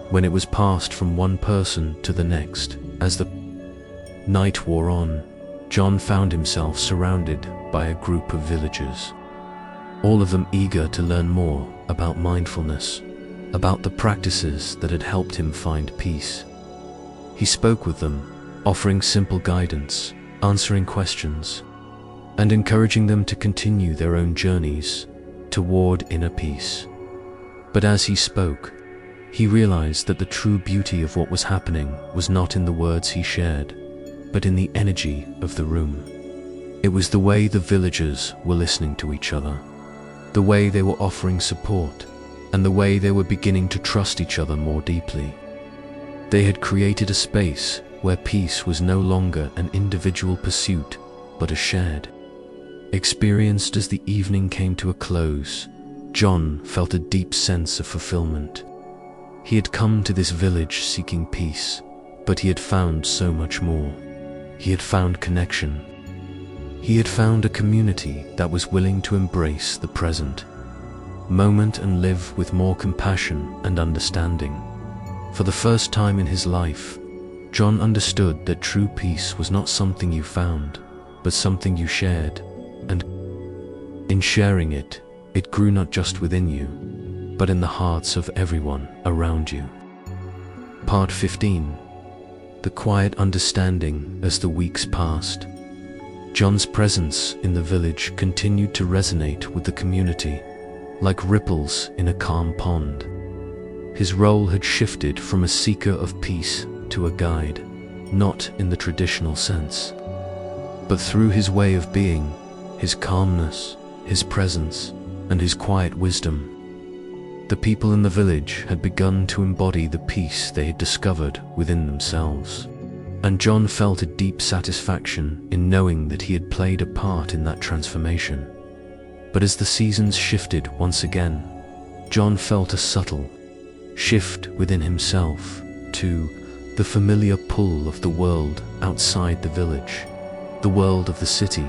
when it was passed from one person to the next. As the night wore on, John found himself surrounded by a group of villagers, all of them eager to learn more about mindfulness, about the practices that had helped him find peace. He spoke with them, offering simple guidance, answering questions, and encouraging them to continue their own journeys toward inner peace. But as he spoke, he realized that the true beauty of what was happening was not in the words he shared, but in the energy of the room. It was the way the villagers were listening to each other, the way they were offering support, and the way they were beginning to trust each other more deeply. They had created a space where peace was no longer an individual pursuit, but a shared experience. As the evening came to a close, John felt a deep sense of fulfillment. He had come to this village seeking peace, but he had found so much more. He had found connection. He had found a community that was willing to embrace the present moment and live with more compassion and understanding. For the first time in his life, John understood that true peace was not something you found, but something you shared, and in sharing it, it grew not just within you, but in the hearts of everyone around you. Part 15. The quiet understanding. As the weeks passed, John's presence in the village continued to resonate with the community, like ripples in a calm pond. His role had shifted from a seeker of peace to a guide, not in the traditional sense, but through his way of being, his calmness, his presence, and his quiet wisdom. The people in the village had begun to embody the peace they had discovered within themselves, and John felt a deep satisfaction in knowing that he had played a part in that transformation. But as the seasons shifted once again, John felt a subtle shift within himself to the familiar pull of the world outside the village. The world of the city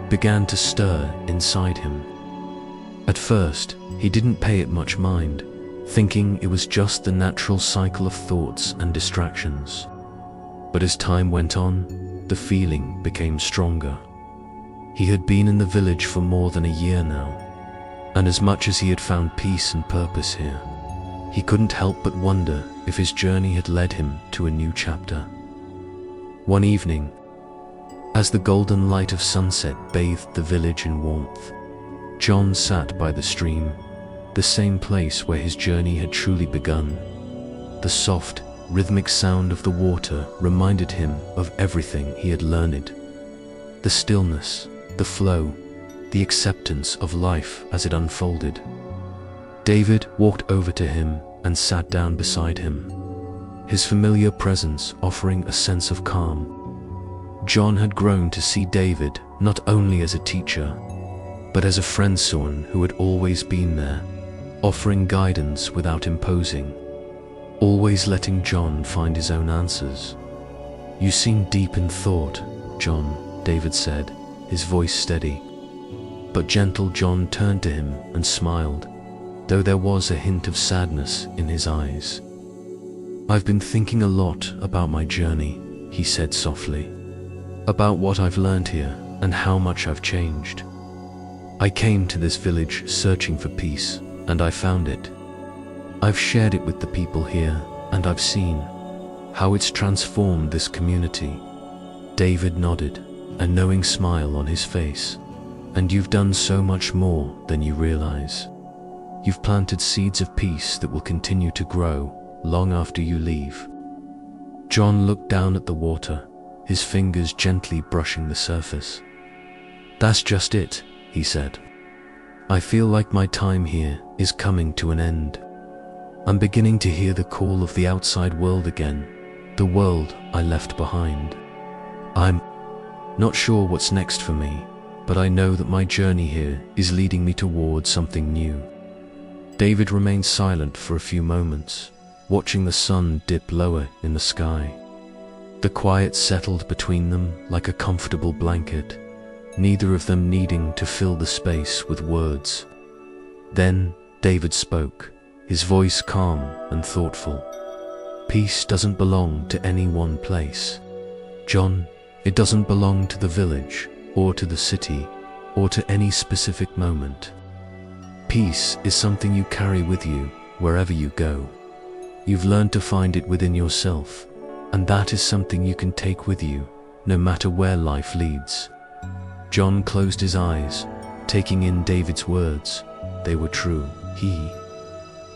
began to stir inside him. At first, he didn't pay it much mind, thinking it was just the natural cycle of thoughts and distractions. But as time went on, the feeling became stronger. He had been in the village for more than a year now, and as much as he had found peace and purpose here, he couldn't help but wonder if his journey had led him to a new chapter. One evening, as the golden light of sunset bathed the village in warmth, John sat by the stream, the same place where his journey had truly begun. The soft, rhythmic sound of the water reminded him of everything he had learned. The stillness, the flow, the acceptance of life as it unfolded. David walked over to him and sat down beside him, his familiar presence offering a sense of calm. John had grown to see David not only as a teacher, but as a friend, someone who had always been there, offering guidance without imposing, always letting John find his own answers. "You seem deep in thought, John," David said, his voice steady. But gentle. John turned to him and smiled, though there was a hint of sadness in his eyes. "I've been thinking a lot about my journey," he said softly, "about what I've learned here and how much I've changed. I came to this village searching for peace, and I found it. I've shared it with the people here, and I've seen how it's transformed this community." David nodded, a knowing smile on his face. "And you've done so much more than you realize. You've planted seeds of peace that will continue to grow, long after you leave." John looked down at the water, his fingers gently brushing the surface. "That's just it," he said. "I feel like my time here is coming to an end. I'm beginning to hear the call of the outside world again, the world I left behind. I'm not sure what's next for me, but I know that my journey here is leading me towards something new." David remained silent for a few moments, watching the sun dip lower in the sky. The quiet settled between them like a comfortable blanket, neither of them needing to fill the space with words. Then David spoke, his voice calm and thoughtful. "Peace doesn't belong to any one place. John, it doesn't belong to the village, or to the city, or to any specific moment. Peace is something you carry with you wherever you go. You've learned to find it within yourself, and that is something you can take with you, no matter where life leads." John closed his eyes, taking in David's words. They were true. He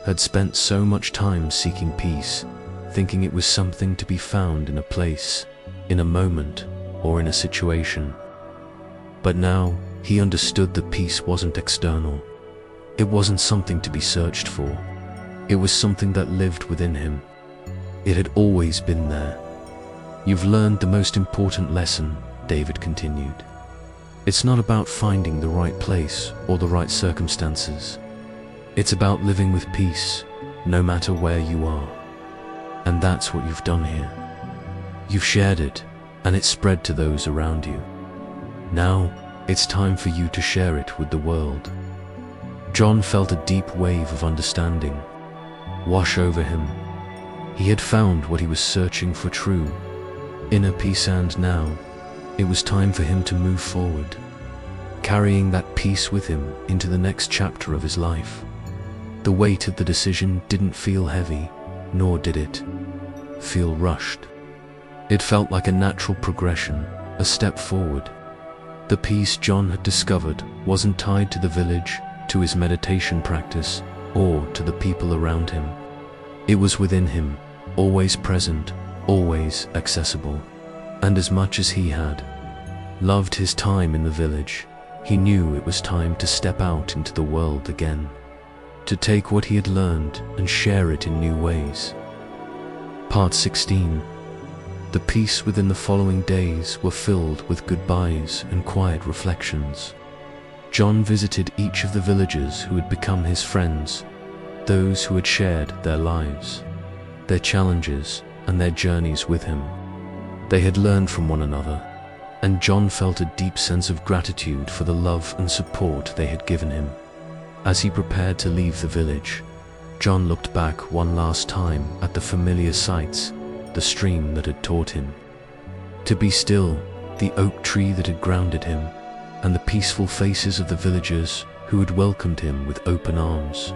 had spent so much time seeking peace, thinking it was something to be found in a place, in a moment, or in a situation. But now he understood that peace wasn't external. It wasn't something to be searched for. It was something that lived within him. It had always been there. "You've learned the most important lesson," David continued. "It's not about finding the right place or the right circumstances. It's about living with peace, no matter where you are. And that's what you've done here. You've shared it, and it's spread to those around you. Now, it's time for you to share it with the world." John felt a deep wave of understanding wash over him. He had found what he was searching for, true inner peace, and now it was time for him to move forward, carrying that peace with him into the next chapter of his life. The weight of the decision didn't feel heavy, nor did it feel rushed. It felt like a natural progression, a step forward. The peace John had discovered wasn't tied to the village, to his meditation practice, or to the people around him. It was within him, always present, always accessible. And as much as he had loved his time in the village, he knew it was time to step out into the world again, to take what he had learned and share it in new ways. Part 16. The peace within the following days were filled with goodbyes and quiet reflections. John visited each of the villagers who had become his friends, those who had shared their lives, their challenges, and their journeys with him. They had learned from one another, and John felt a deep sense of gratitude for the love and support they had given him. As he prepared to leave the village, John looked back one last time at the familiar sights, the stream that had taught him to be still, the oak tree that had grounded him, and the peaceful faces of the villagers who had welcomed him with open arms.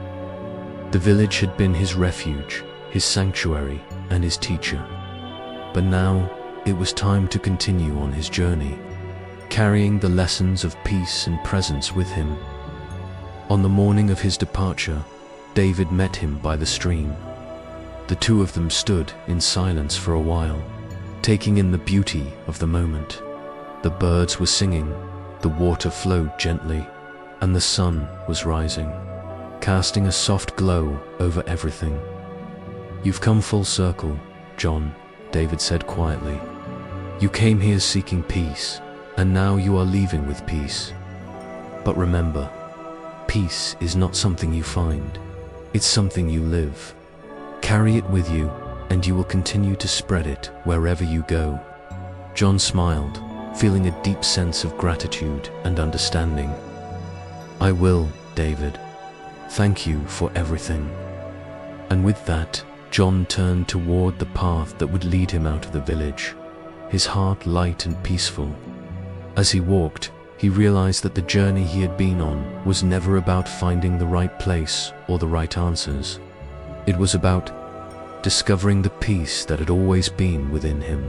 The village had been his refuge, his sanctuary, and his teacher. But now it was time to continue on his journey, carrying the lessons of peace and presence with him. On the morning of his departure, David met him by the stream. The two of them stood in silence for a while, taking in the beauty of the moment. The birds were singing, the water flowed gently, and the sun was rising, casting a soft glow over everything. "You've come full circle, John," David said quietly. "You came here seeking peace, and now you are leaving with peace. But remember, peace is not something you find, it's something you live. Carry it with you, and you will continue to spread it wherever you go." John smiled, feeling a deep sense of gratitude and understanding. "I will, David. Thank you for everything." And with that, John turned toward the path that would lead him out of the village, his heart light and peaceful. As he walked, he realized that the journey he had been on was never about finding the right place or the right answers. It was about discovering the peace that had always been within him.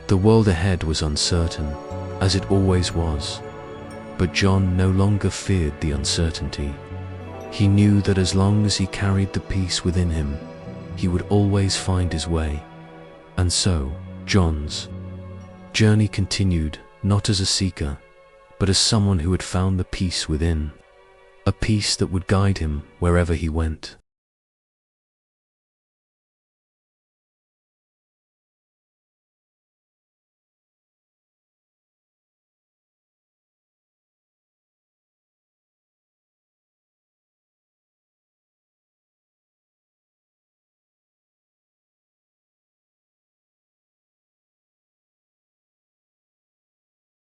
The world ahead was uncertain, as it always was, but John no longer feared the uncertainty. He knew that as long as he carried the peace within him, he would always find his way. And so, John's journey continued, not as a seeker, but as someone who had found the peace within, a peace that would guide him wherever he went.